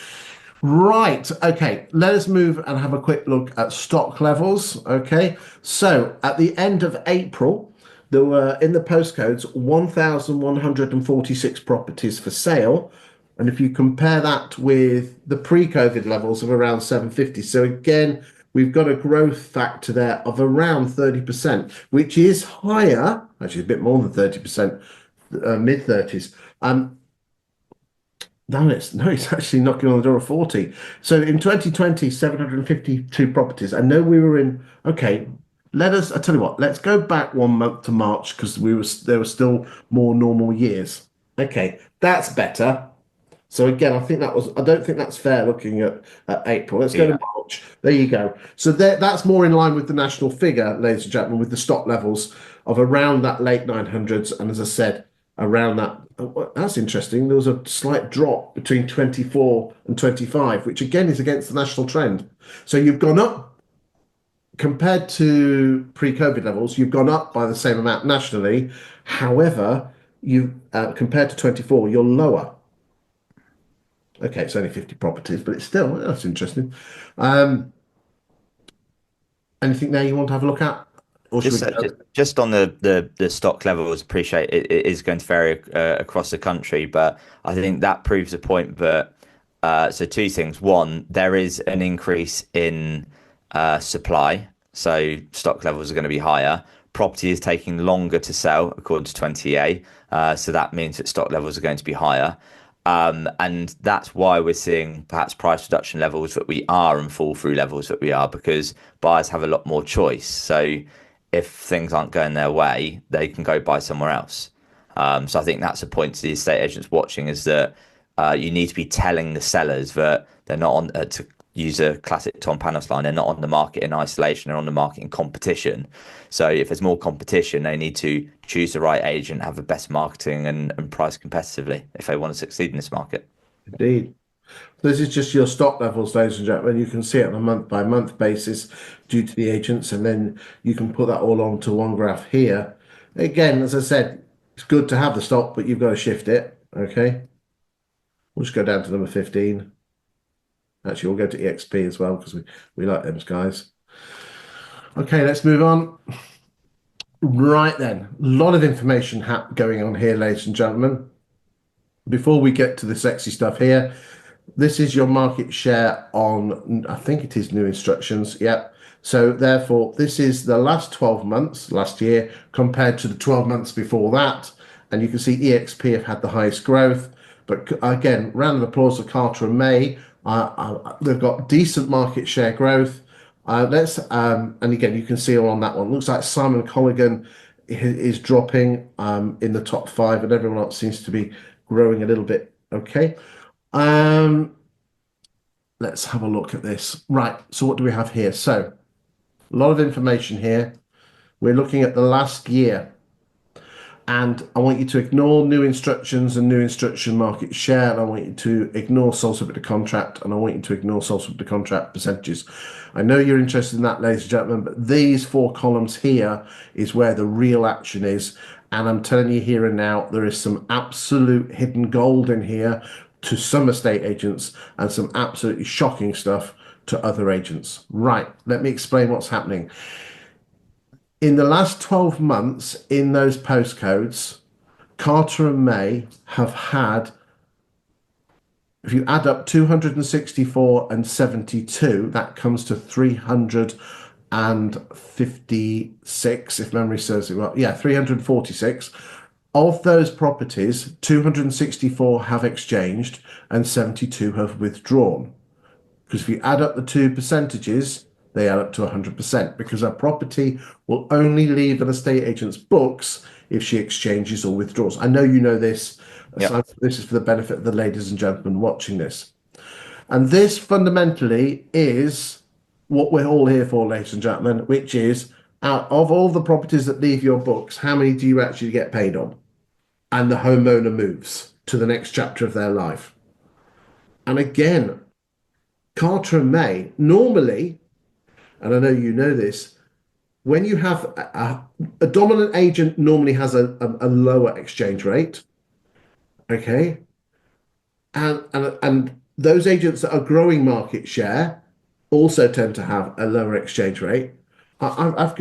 Right. Okay. Let us move and have a quick look at stock levels. Okay. So at the end of April, there were in the postcodes 1,146 properties for sale. And if you compare that with the pre-COVID levels of around 750, so again, we've got a growth factor there of around 30%, which is higher, actually a bit more than 30%, mid 30s. No, it's actually knocking on the door of 40. So in 2020, 752 properties. I know we were in, okay, I tell you what, let's go back 1 month to March because there were still more normal years. Okay, that's better. So again, I don't think that's fair looking at April. Let's go to Yeah. March. There you go. So that's more in line with the national figure, ladies and gentlemen, with the stock levels of around that late 900s. And as I said, around that, that's interesting. There was a slight drop between 24 and 25, which again is against the national trend. So you've gone up compared to pre-COVID levels, you've gone up by the same amount nationally. However, you compared to 24, you're lower. Okay, it's only 50 properties, but it's still, that's interesting. Um, anything there you want to have a look at? Or should Just, we go? just on the stock levels, appreciate it is going to vary across the country, but I think that proves a point that so two things. One, there is an increase in supply, so stock levels are going to be higher. Property is taking longer to sell, according to 20A, so that means that stock levels are going to be higher. And that's why we're seeing perhaps price reduction levels that we are and fall through levels that we are because buyers have a lot more choice. So if things aren't going their way, they can go buy somewhere else. So I think that's a point to the estate agents watching is that you need to be telling the sellers that they're not on, to use a classic Tom Panos line, they're not on the market in isolation, they're on the market in competition. So if there's more competition, they need to choose the right agent, have the best marketing and price competitively if they want to succeed in this market. Indeed. This is just your stock levels, ladies and gentlemen. You can see it on a month by month basis due to the agents, and then you can put that all onto one graph here. Again, as I said, it's good to have the stock, but you've got to shift it. Okay. We'll just go down to number 15. Actually, we'll go to EXP as well because we like them guys. Okay, let's move on. Right then, a lot of information going on here, ladies and gentlemen. Before we get to the sexy stuff here, this is your market share on, I think it is new instructions. Yep. So therefore, this is the last 12 months, last year, compared to the 12 months before that. And you can see EXP have had the highest growth. But again, round of applause for Carter and May. They've got decent market share growth. And again, you can see all on that one. Looks like Simon Colligan is dropping in the top 5, and everyone else seems to be growing a little bit. Okay. Um, let's have a look at this. Right. So what do we have here? So A lot of information here. We're looking at the last year. And I want you to ignore new instructions and new instruction market share. And I want you to ignore sole subject to contract. And I want you to ignore sole subject to contract percentages. I know you're interested in that, ladies and gentlemen, but these four columns here is where the real action is. And I'm telling you here and now, there is some absolute hidden gold in here to some estate agents and some absolutely shocking stuff to other agents. Right, let me explain what's happening. In the last 12 months, in those postcodes, Carter and May have had, if you add up 264 and 72, that comes to 356, if memory serves it well. Yeah, 346. Of those properties, 264 have exchanged and 72 have withdrawn. Because if you add up the two percentages, they add up to 100%, because a property will only leave an estate agent's books if she exchanges or withdraws. I know you know this. Yep. So this is for the benefit of the ladies and gentlemen watching this. And this fundamentally is what we're all here for, ladies and gentlemen, which is out of all the properties that leave your books, how many do you actually get paid on? And the homeowner moves to the next chapter of their life. And again, Carter and May, normally, and I know you know this, when you have a dominant agent normally has a lower exchange rate, okay? And those agents that are growing market share also tend to have a lower exchange rate. I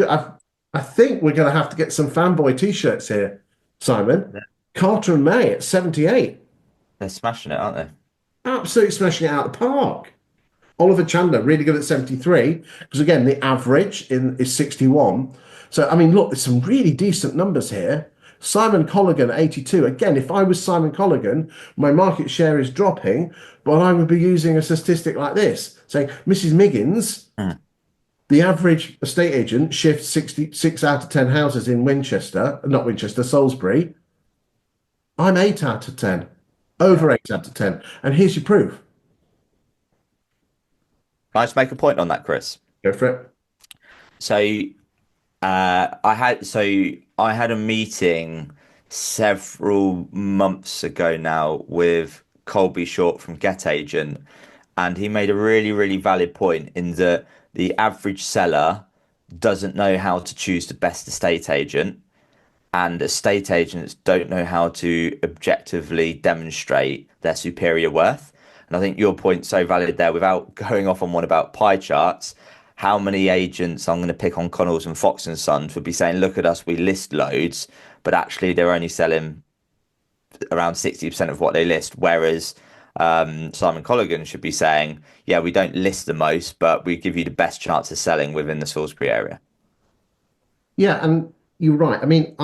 think we're going to have to get some fanboy t-shirts here, Simon. Carter and May at 78, They're smashing it, aren't they? absolutely smashing it out of the park. Oliver Chandler, really good at 73, because again, the average is 61. So, I mean, look, there's some really decent numbers here. Simon Colligan, 82. Again, if I was Simon Colligan, my market share is dropping, but I would be using a statistic like this, saying, Mrs. Miggins, Mm. the average estate agent shifts 66 out of 10 houses in Winchester, not Winchester, Salisbury. I'm 8 out of 10, Yeah. over 8 out of 10. And here's your proof. Can I just make a point on that, Chris? Go for it. So I had a meeting several months ago now with Colby Short from Get Agent, and he made a really, really valid point in that the average seller doesn't know how to choose the best estate agent, and estate agents don't know how to objectively demonstrate their superior worth. And I think your point's so valid there, without going off on one about pie charts. How many agents, I'm going to pick on Connells and Fox and Sons, would be saying, look at us, we list loads, but actually they're only selling around 60% of what they list. Whereas Simon Colligan should be saying, yeah, we don't list the most, but we give you the best chance of selling within the Salisbury area. Yeah, and you're right. I mean,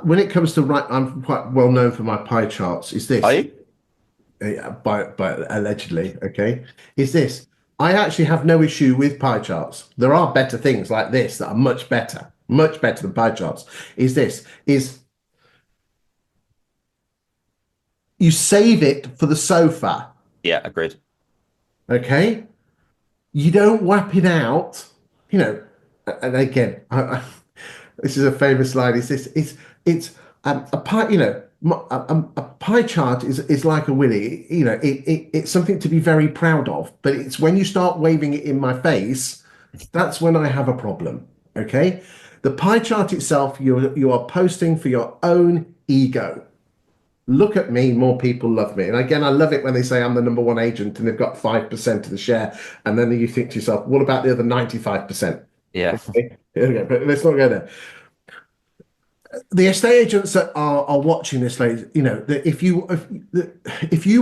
when it comes to right, I'm quite well known for my pie charts. Is Are this you? by allegedly, okay? Is this? I actually have no issue with pie charts. There are better things like this that are much better than pie charts. Is this? Is you save it for the sofa, Yeah, agreed. okay? You don't whap it out, you know. And again, this is a famous line. Is this? It's a pie. You know, a pie chart is like a willy. You know, it's something to be very proud of. But it's when you start waving it in my face, that's when I have a problem. Okay, the pie chart itself, you are posting for your own ego. Look at me, more people love me. And again, I love it when they say I'm the number one agent and they've got 5% of the share. And then you think to yourself, what about the other 95%? Yeah. Okay, but let's not go there. The estate agents that are watching this, ladies, you know, that if you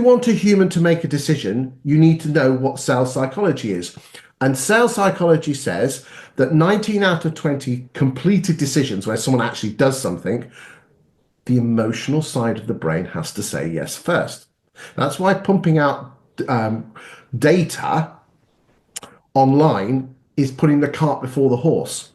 want a human to make a decision, you need to know what sales psychology is. And sales psychology says that 19 out of 20 completed decisions where someone actually does something, the emotional side of the brain has to say yes first. That's why pumping out data online is putting the cart before the horse.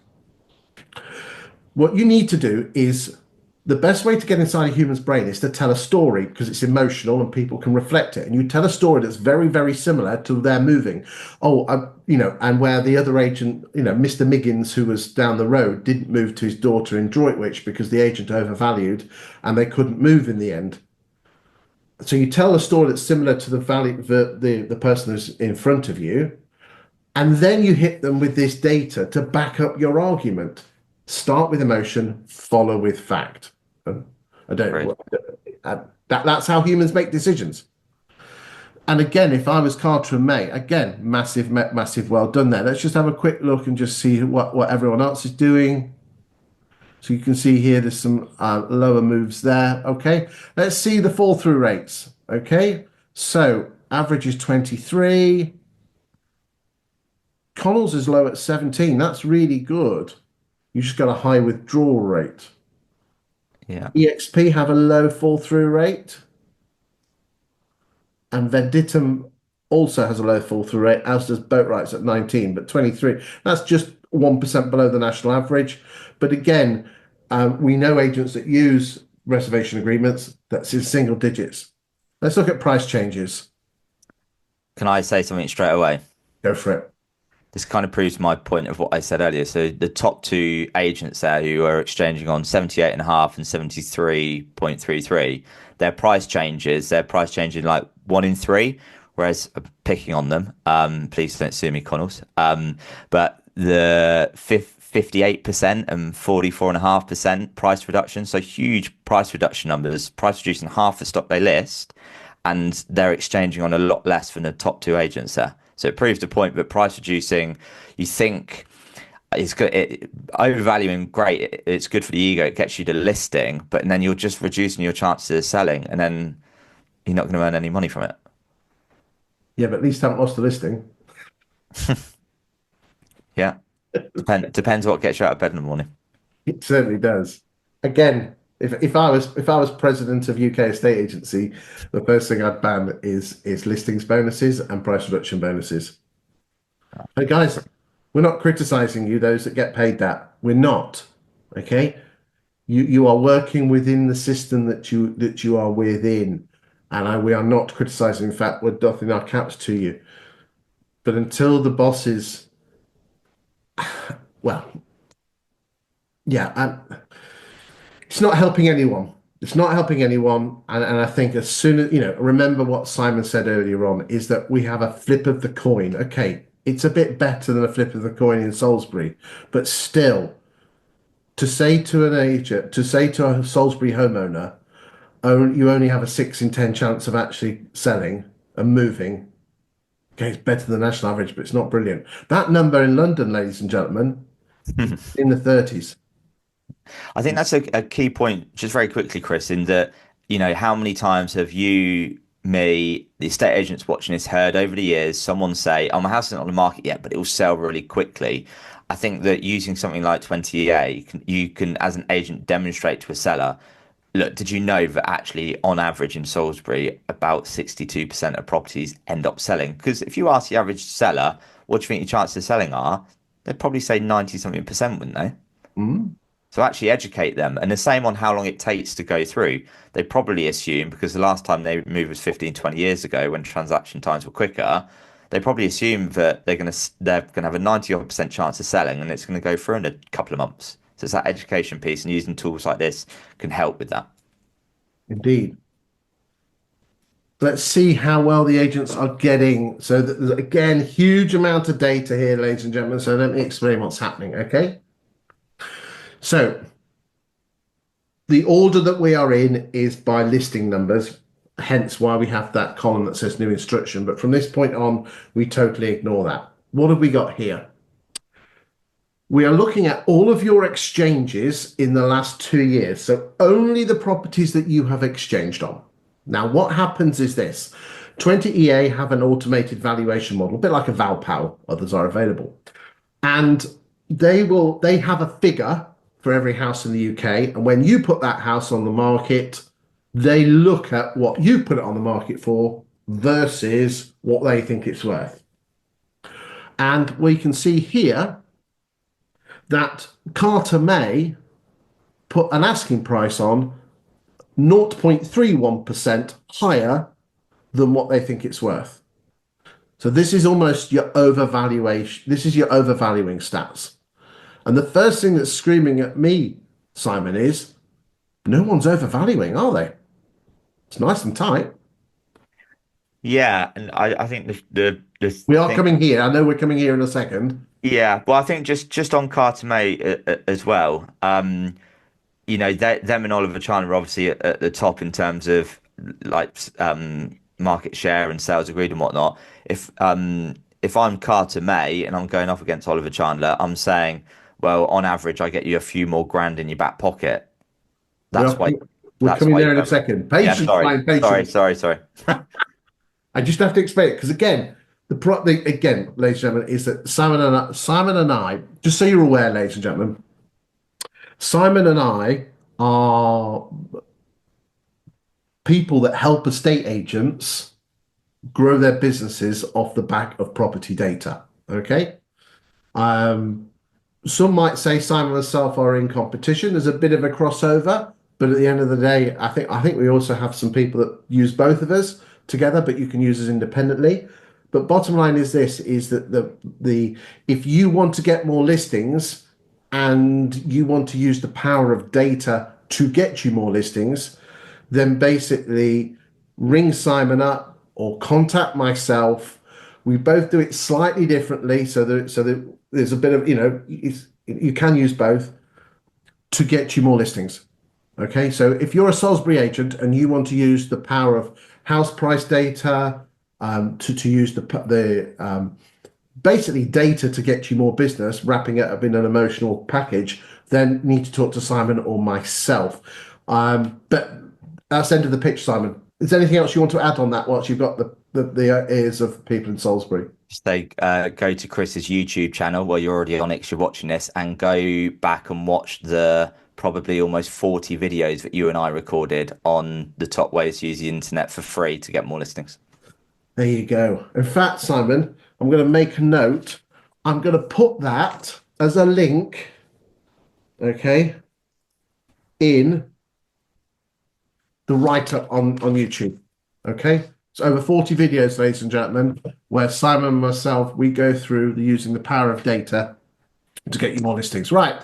What you need to do is the best way to get inside a human's brain is to tell a story because it's emotional and people can reflect it. And you tell a story that's very, very similar to their moving. And where the other agent, Mr. Miggins, who was down the road, didn't move to his daughter in Droitwich because the agent overvalued and they couldn't move in the end. So you tell a story that's similar to the value, the person who's in front of you, and then you hit them with this data to back up your argument. Start with emotion, follow with fact. And I Agreed. don't. That's how humans make decisions. And again, if I was Carter and May, again, massive, well done there. Let's just have a quick look and just see what everyone else is doing. So you can see here, there's some lower moves there. Okay, let's see the fall through rates. Okay, so average is 23. Connell's is low at 17. That's really good. You just got a high withdrawal rate. Yeah. EXP have a low fall through rate, and Venditum also has a low fall through rate, as does Boatwright's at 19, but 23. That's just 1% below the national average. But again, we know agents that use reservation agreements that's in single digits. Let's look at price changes. Can I say something straight away? Go for it. This kind of proves my point of what I said earlier. So the top two agents there who are exchanging on 78.5 and 73.33, they're price changing like 1 in 3, whereas picking on them, please don't sue me, Connells. But the 58% and 44.5% price reduction, so huge price reduction numbers, price reducing half the stock they list, and they're exchanging on a lot less than the top two agents there. So it proves the point that price reducing, you think it's good, overvaluing, great, it's good for the ego, it gets you the listing, but then you're just reducing your chances of selling, and then you're not going to earn any money from it. Yeah, but at least haven't lost the listing. Yeah, depends what gets you out of bed in the morning. It certainly does. Again, if I was president of UK estate agency, the first thing I'd ban is listings bonuses and price reduction bonuses. Hey guys, we're not criticizing you, those that get paid that. We're not. Okay? You are working within the system that you are within. And we are not criticizing. In fact, we're doffing our caps to you. But until the bosses, well, yeah, it's not helping anyone. It's not helping anyone. And I think as soon as, remember what Simon said earlier on is that we have a flip of the coin. Okay, it's a bit better than a flip of the coin in Salisbury, but still, to say to an agent, to say to a Salisbury homeowner, oh, you only have a 6 in 10 chance of actually selling and moving. Okay, it's better than the national average, but it's not brilliant. That number in London, ladies and gentlemen, is in the 30s. I think that's a key point, just very quickly, Chris, in that, how many times have you, me, the estate agents watching this heard over the years, someone say, oh, my house isn't on the market yet, but it will sell really quickly. I think that using something like 20EA, you can, as an agent, demonstrate to a seller, look, did you know that actually, on average in Salisbury, about 62% of properties end up selling? Because if you ask the average seller, what do you think your chances of selling are? They'd probably say 90 something percent, wouldn't they? Mm. So actually educate them. And the same on how long it takes to go through. They probably assume, because the last time they moved was 15, 20 years ago when transaction times were quicker, they probably assume that they're gonna have a 90% chance of selling and it's gonna go through in a couple of months. So it's that education piece, and using tools like this can help with that. Indeed. Let's see how well the agents are getting. So there's, again, huge amount of data here, ladies and gentlemen. So let me explain what's happening, okay? So the order that we are in is by listing numbers, hence why we have that column that says new instruction. But from this point on, we totally ignore that. What have we got here? We are looking at all of your exchanges in the last 2 years. So only the properties that you have exchanged on. Now, what happens is this. 20EA have an automated valuation model, a bit like a Valpal, others are available. And they have a figure for every house in the UK. And when you put that house on the market, they look at what you put it on the market for versus what they think it's worth. And we can see here that Carter May put an asking price on 0.31% higher than what they think it's worth. So this is almost your overvaluation. This is your overvaluing stats. And the first thing that's screaming at me, Simon, is no one's overvaluing, are they? It's nice and tight. Yeah, and I think the We are thing, coming here. I know we're coming here in a second. yeah, well, I think just on Carter May as well. Them and Oliver China are obviously at the top in terms of like market share and sales agreed and whatnot. If I'm Carter May and I'm going off against Oliver Chandler, I'm saying, well, on average, I get you a few more grand in your back pocket. We are That's why. we're That's coming why you there in go. a second. Yeah, Patience, sorry, fine, sorry, patience. sorry, sorry. I just have to explain it because again, again, ladies and gentlemen, is that Simon and I, just so you're aware, ladies and gentlemen, Simon and I are people that help estate agents grow their businesses off the back of property data. Okay. Um, some might say Simon and myself are in competition. There's a bit of a crossover, but at the end of the day, I think we also have some people that use both of us together, but you can use us independently. But bottom line is this: is that the if you want to get more listings and you want to use the power of data to get you more listings, then basically ring Simon up or contact myself. We both do it slightly differently, so that there's a bit of you can use both to get you more listings. Okay, so if you're a Salisbury agent and you want to use the power of house price data to use the basically data to get you more business, wrapping it up in an emotional package, then you need to talk to Simon or myself. But that's the end of the pitch, Simon. Is there anything else you want to add on that whilst you've got the ears of people in Salisbury? So go to Chris's YouTube channel while you're already on it 'cause you're watching this and go back and watch the probably almost 40 videos that you and I recorded on the top ways to use the internet for free to get more listings. There you go. In fact, Simon, I'm going to make a note. I'm going to put that as a link, okay, in the write-up on YouTube. Okay. It's over 40 videos, ladies and gentlemen, where Simon and myself, we go through using the power of data to get you more listings. Right.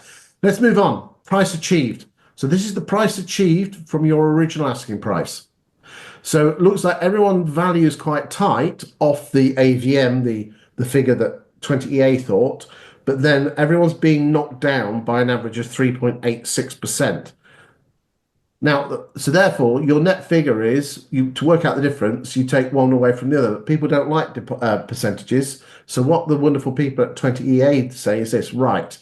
Let's move on. Price achieved. So this is the price achieved from your original asking price. So it looks like everyone values quite tight off the AVM, the figure that 20EA thought, but then everyone's being knocked down by an average of 3.86%. Now, so therefore, your net figure is you to work out the difference, you take one away from the other. People don't like percentages. So what the wonderful people at 20EA say is this, right?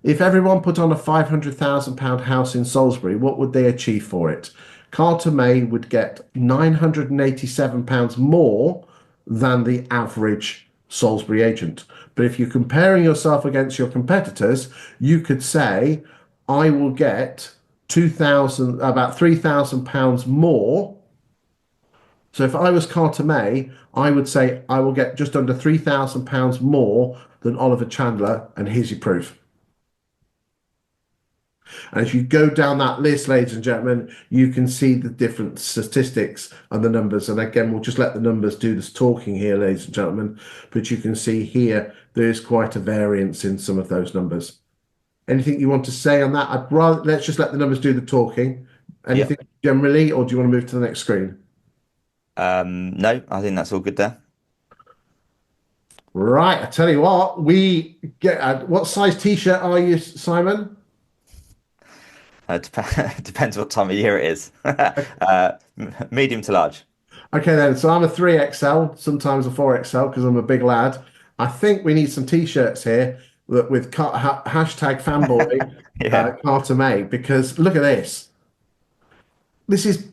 If everyone put on a £500,000 house in Salisbury, what would they achieve for it? Carter May would get £987 more than the average Salisbury agent. But if you're comparing yourself against your competitors, you could say, I will get 2,000, about £3,000 more. So if I was Carter May, I would say I will get just under £3,000 more than Oliver Chandler, and here's your proof. And if you go down that list, ladies and gentlemen, you can see the different statistics and the numbers. And again, we'll just let the numbers do this talking here, ladies and gentlemen. But you can see here, there is quite a variance in some of those numbers. Anything you want to say on that? I'd rather let's just let the numbers do the talking. Yeah. Anything generally, or do you want to move to the next screen? No, I think that's all good there. Right, I tell you what, we get what size t-shirt are you, Simon? Depends what time of year it is. Medium to large. Okay, then. So I'm a 3XL, sometimes a 4XL because I'm a big lad. I think we need some t-shirts here with hashtag fanboy Yeah. Carter May because look at this. This is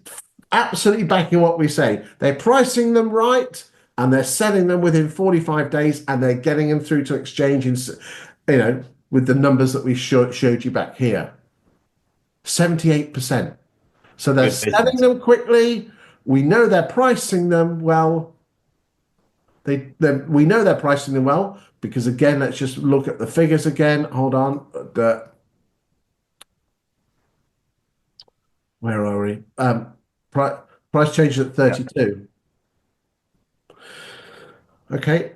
absolutely backing what we say. They're pricing them right and they're selling them within 45 days and they're getting them through to exchange with the numbers that we showed you back here. 78%. So they're Good selling business. them quickly. We know they're pricing them well. We know they're pricing them well because again, let's just look at the figures again. Hold on. Where are we? Pri price change at Yeah. 32. Okay.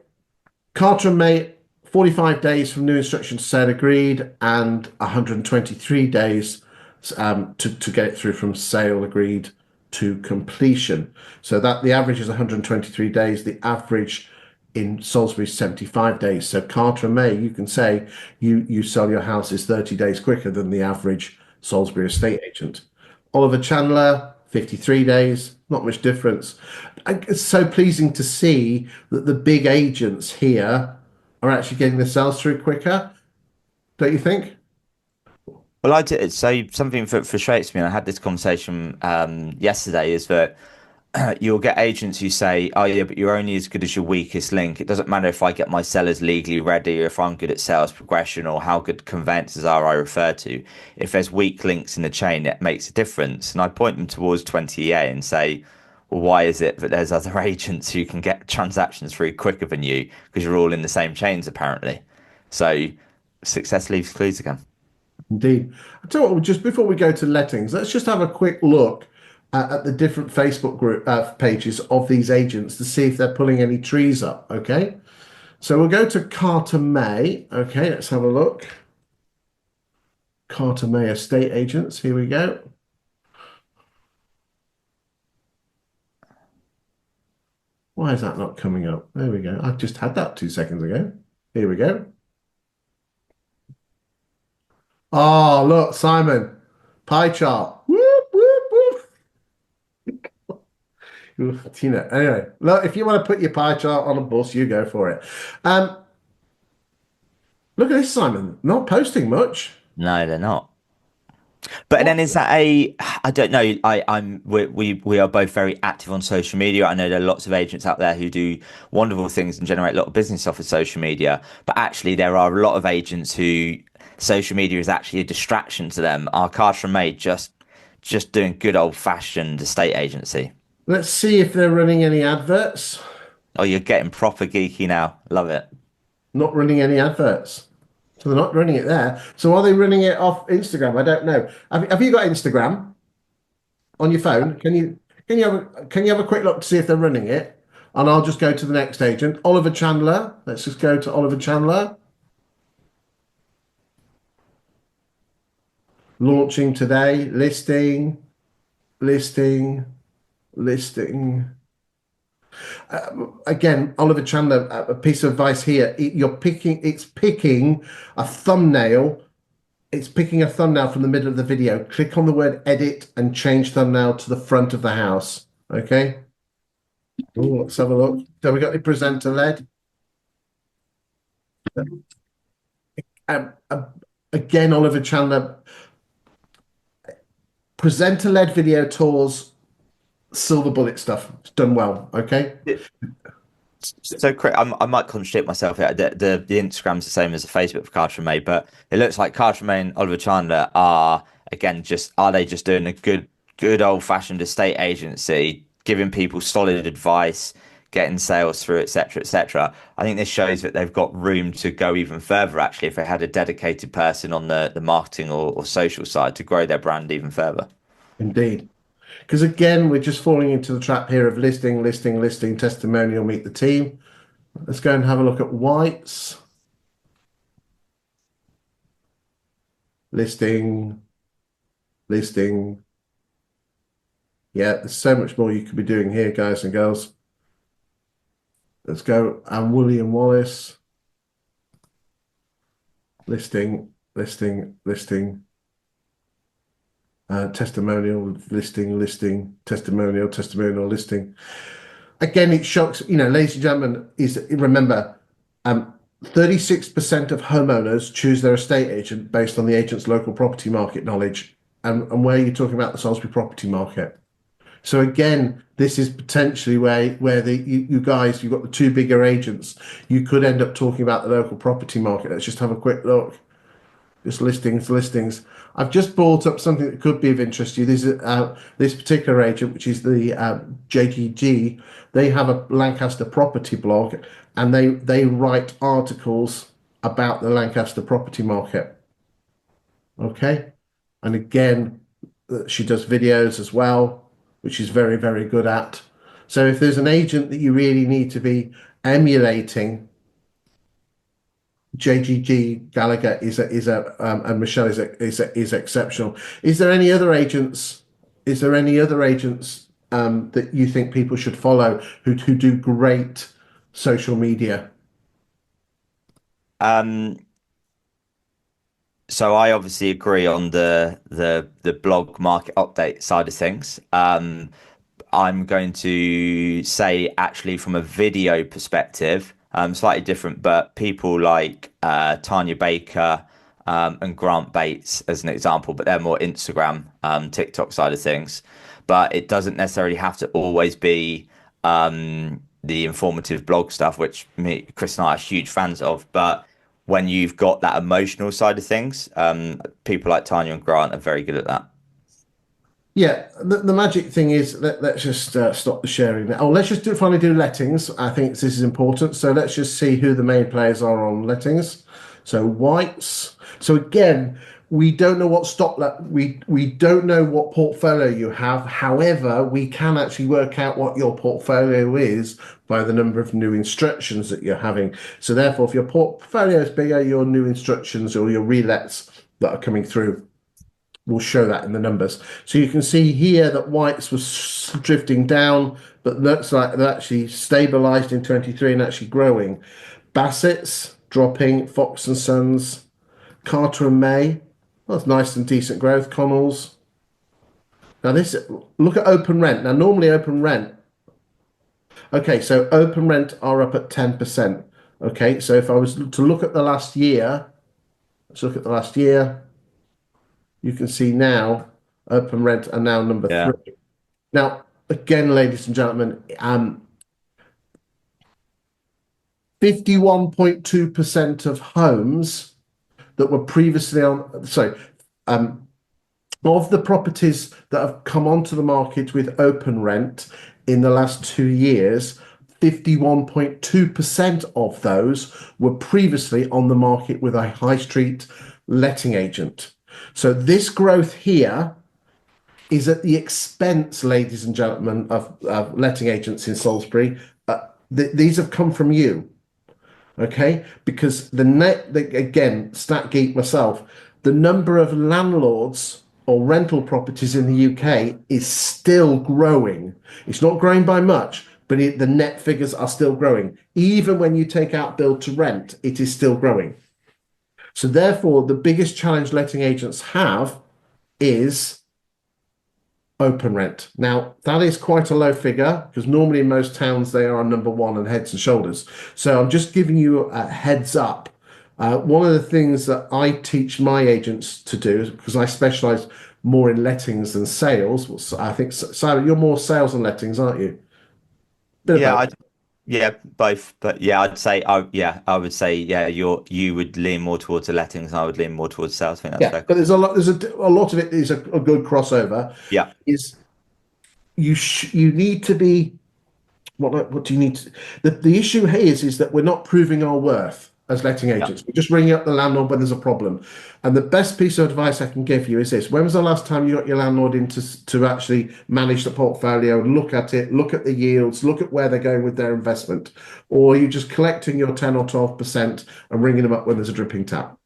Carter and May, 45 days from new instruction to sale agreed and 123 days to get it through from sale agreed to completion. So that the average is 123 days. The average in Salisbury is 75 days. So Carter and May, you can say you sell your houses 30 days quicker than the average Salisbury estate agent. Oliver Chandler, 53 days, not much difference. It's so pleasing to see that the big agents here are actually getting the sales through quicker, don't you think? Well, I did. So something that frustrates me, and I had this conversation yesterday, is that you'll get agents who say, "Oh yeah, but you're only as good as your weakest link. It doesn't matter if I get my sellers legally ready, or if I'm good at sales progression, or how good conveyancers are I refer to. If there's weak links in the chain, it makes a difference." And I point them towards 20EA and say, "Well, why is it that there's other agents who can get transactions through quicker than you because you're all in the same chains apparently?" So success leaves clues again. Indeed. I tell you what, just before we go to lettings, let's just have a quick look at the different Facebook group pages of these agents to see if they're pulling any trees up. Okay. So we'll go to Carter May. Okay, let's have a look. Carter May estate agents. Here we go. Why is that not coming up? There we go. I just had that 2 seconds ago. Here we go. Oh, look, Simon, pie chart. Whoop, whoop, whoop. Anyway, look, if you want to put your pie chart on a bus, you go for it. Um, Look at this, Simon. Not posting much. No, they're not. But What? then is that a? I don't know. We are both very active on social media. I know there are lots of agents out there who do wonderful things and generate a lot of business off of social media. But actually, there are a lot of agents who social media is actually a distraction to them. Our Carter and Maid just doing good old fashioned estate agency. Let's see if they're running any adverts. Oh, you're getting proper geeky now. Love it. Not running any adverts. So they're not running it there. So are they running it off Instagram? I don't know. Have you got Instagram on your phone? Can you have a quick look to see if they're running it? And I'll just go to the next agent, Oliver Chandler. Let's just go to Oliver Chandler. Launching today, listing, listing, listing. Again, Oliver Chandler, a piece of advice here. It's picking a thumbnail. It's picking a thumbnail from the middle of the video. Click on the word edit and change thumbnail to the front of the house. Okay. Oh, let's have a look. So we got the presenter led. Um, uh, Again, Oliver Chandler, presenter led video tours, silver bullet stuff. It's done well. Okay. So, I might contradict myself here. The Instagram's the same as the Facebook for Carter and May, but it looks like Carter and May and Oliver Chandler are again just are they just doing a good old fashioned estate agency, giving people solid advice, getting sales through, etc., etc. I think this shows that they've got room to go even further. Actually, if they had a dedicated person on the marketing or social side to grow their brand even further. Indeed. Because again, we're just falling into the trap here of listing, listing, listing, testimonial, meet the team. Let's go and have a look at White's listing, listing. Yeah, there's so much more you could be doing here, guys and girls. Let's go. And William Wallace, listing, listing, listing, testimonial, listing, listing, testimonial, testimonial, listing. Again, it shocks, ladies and gentlemen, is remember, 36% of homeowners choose their estate agent based on the agent's local property market knowledge. And where you're talking about the Salisbury property market. So again, this is potentially where you guys, you've got the two bigger agents. You could end up talking about the local property market. Let's just have a quick look. Just listings, listings. I've just brought up something that could be of interest to you. This particular agent, which is the JGG, they have a Lancaster property blog, and they write articles about the Lancaster property market. Okay, and again, She does videos as well, which she's very, very good at. So if there's an agent that you really need to be emulating, JGG Gallagher and Michelle is exceptional. Is there any other agents? Is there any other agents that you think people should follow who do great social media? Um, so I obviously agree on the blog market update side of things. I'm going to say actually from a video perspective, slightly different, but people like Tanya Baker and Grant Bates as an example, but they're more Instagram, TikTok side of things. But it doesn't necessarily have to always be the informative blog stuff, which me, Chris and I are huge fans of. But when you've got that emotional side of things, people like Tanya and Grant are very good at that. Yeah, the magic thing is let's just stop the sharing now. Oh, let's just finally do lettings. I think this is important. So let's just see who the main players are on lettings. So whites. So again, we don't know what we don't know what portfolio you have. However, we can actually work out what your portfolio is by the number of new instructions that you're having. So therefore, if your portfolio is bigger, your new instructions or your relets that are coming through will show that in the numbers. So you can see here that whites was drifting down, but looks like they're actually stabilized in 23 and actually growing. Bassett's dropping, Fox and Sons, Carter and May. Well, that's nice and decent growth. Connell's. Now this, look at open rent. Now normally open rent. Okay, so open rent are up at 10%. Okay, so if I was to look at the last year, let's look at the last year. You can see now open rent are now number Yeah. three. Now, again, ladies and gentlemen, 51.2% of homes that were previously on, sorry, um, of the properties that have come onto the market with open rent in the last 2 years, 51.2% of those were previously on the market with a high street letting agent. So this growth here is at the expense, ladies and gentlemen, of letting agents in Salisbury. These have come from you, okay? Because again, stat geek myself, the number of landlords or rental properties in the UK is still growing. It's not growing by much, but the net figures are still growing. Even when you take out build to rent, it is still growing. So therefore, the biggest challenge letting agents have is open rent. Now, that is quite a low figure because normally in most towns they are number one and heads and shoulders. So I'm just giving you a heads up. One of the things that I teach my agents to do, because I specialize more in lettings than sales, I think, Simon, you're more sales and lettings, aren't you? Bit of Yeah, both. yeah, both. But yeah, I would say yeah, you would lean more towards the lettings and I would lean more towards sales. I think that's Yeah, fair. but there's a lot of it is a good crossover. Yeah. Is you need to be what do you need to, the issue here is that we're not proving our worth as letting Yeah. agents. We're just ringing up the landlord when there's a problem. And the best piece of advice I can give you is this: when was the last time you got your landlord in to actually manage the portfolio, look at it, look at the yields, look at where they're going with their investment? Or are you just collecting your 10 or 12% and ringing them up when there's a dripping tap?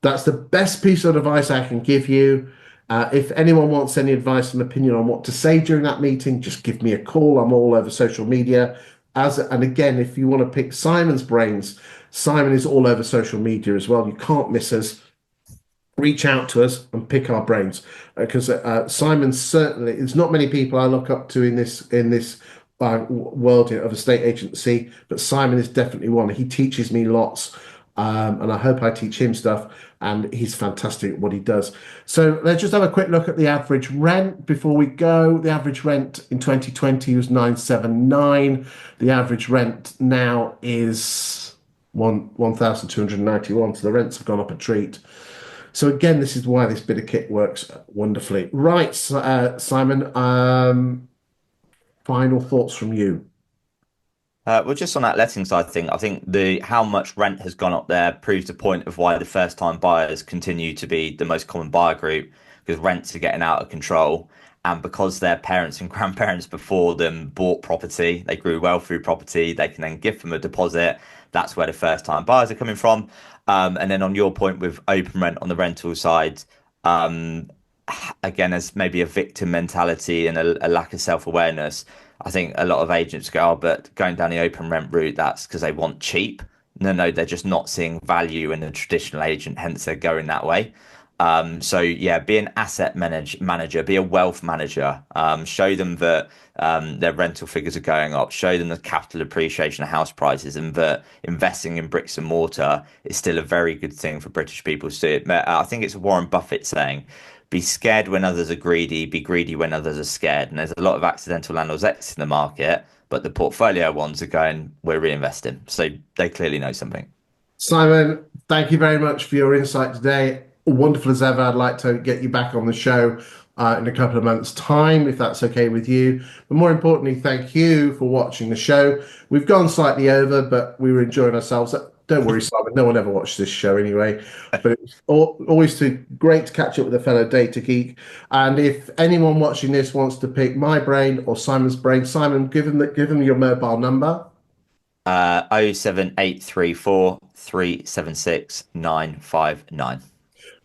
That's the best piece of advice I can give you. If anyone wants any advice and opinion on what to say during that meeting, just give me a call. I'm all over social media. And again, if you want to pick Simon's brains, Simon is all over social media as well. You can't miss us. Reach out to us and pick our brains because Simon certainly. There's not many people I look up to in this world of estate agency, but Simon is definitely one. He teaches me lots, and I hope I teach him stuff. And he's fantastic at what he does. So let's just have a quick look at the average rent before we go. The average rent in 2020 was 979. The average rent now is 1,291. So the rents have gone up a treat. So again, this is why this bit of kit works wonderfully. Right, Simon, final thoughts from you. Well, just on that letting side thing, I think the how much rent has gone up there proves the point of why the first time buyers continue to be the most common buyer group because rents are getting out of control. And because their parents and grandparents before them bought property, they grew well through property, they can then give them a deposit. That's where the first time buyers are coming from. And then on your point with open rent on the rental side, um, again, as maybe a victim mentality and a lack of self-awareness. I think a lot of agents go, oh, but going down the open rent route, that's because they want cheap. No, no, they're just not seeing value in a traditional agent, hence they're going that way. So yeah, be an manager, be a wealth manager. Show them that their rental figures are going up. Show them the capital appreciation of house prices, and that investing in bricks and mortar is still a very good thing for British people to do. I think it's Warren Buffett saying, "Be scared when others are greedy. Be greedy when others are scared." And there's a lot of accidental landlords exiting the market, but the portfolio ones are going, "We're reinvesting." So they clearly know something. Simon, thank you very much for your insight today. Wonderful as ever. I'd like to get you back on the show in a couple of months' time, if that's okay with you. But more importantly, thank you for watching the show. We've gone slightly over, but we were enjoying ourselves. Don't worry, Simon. No one ever watched this show anyway. But it's always great to catch up with a fellow data geek. And if anyone watching this wants to pick my brain or Simon's brain, Simon, give them your mobile number. 07834 376 959.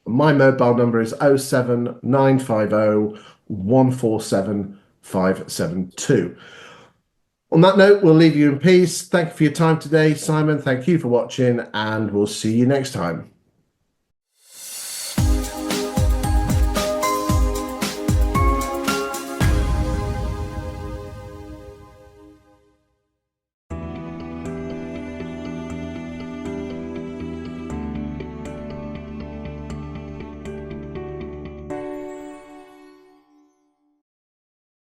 My mobile number is 07950 147 572. On that note, we'll leave you in peace. Thank you for your time today, Simon. Thank you for watching, and we'll see you next time.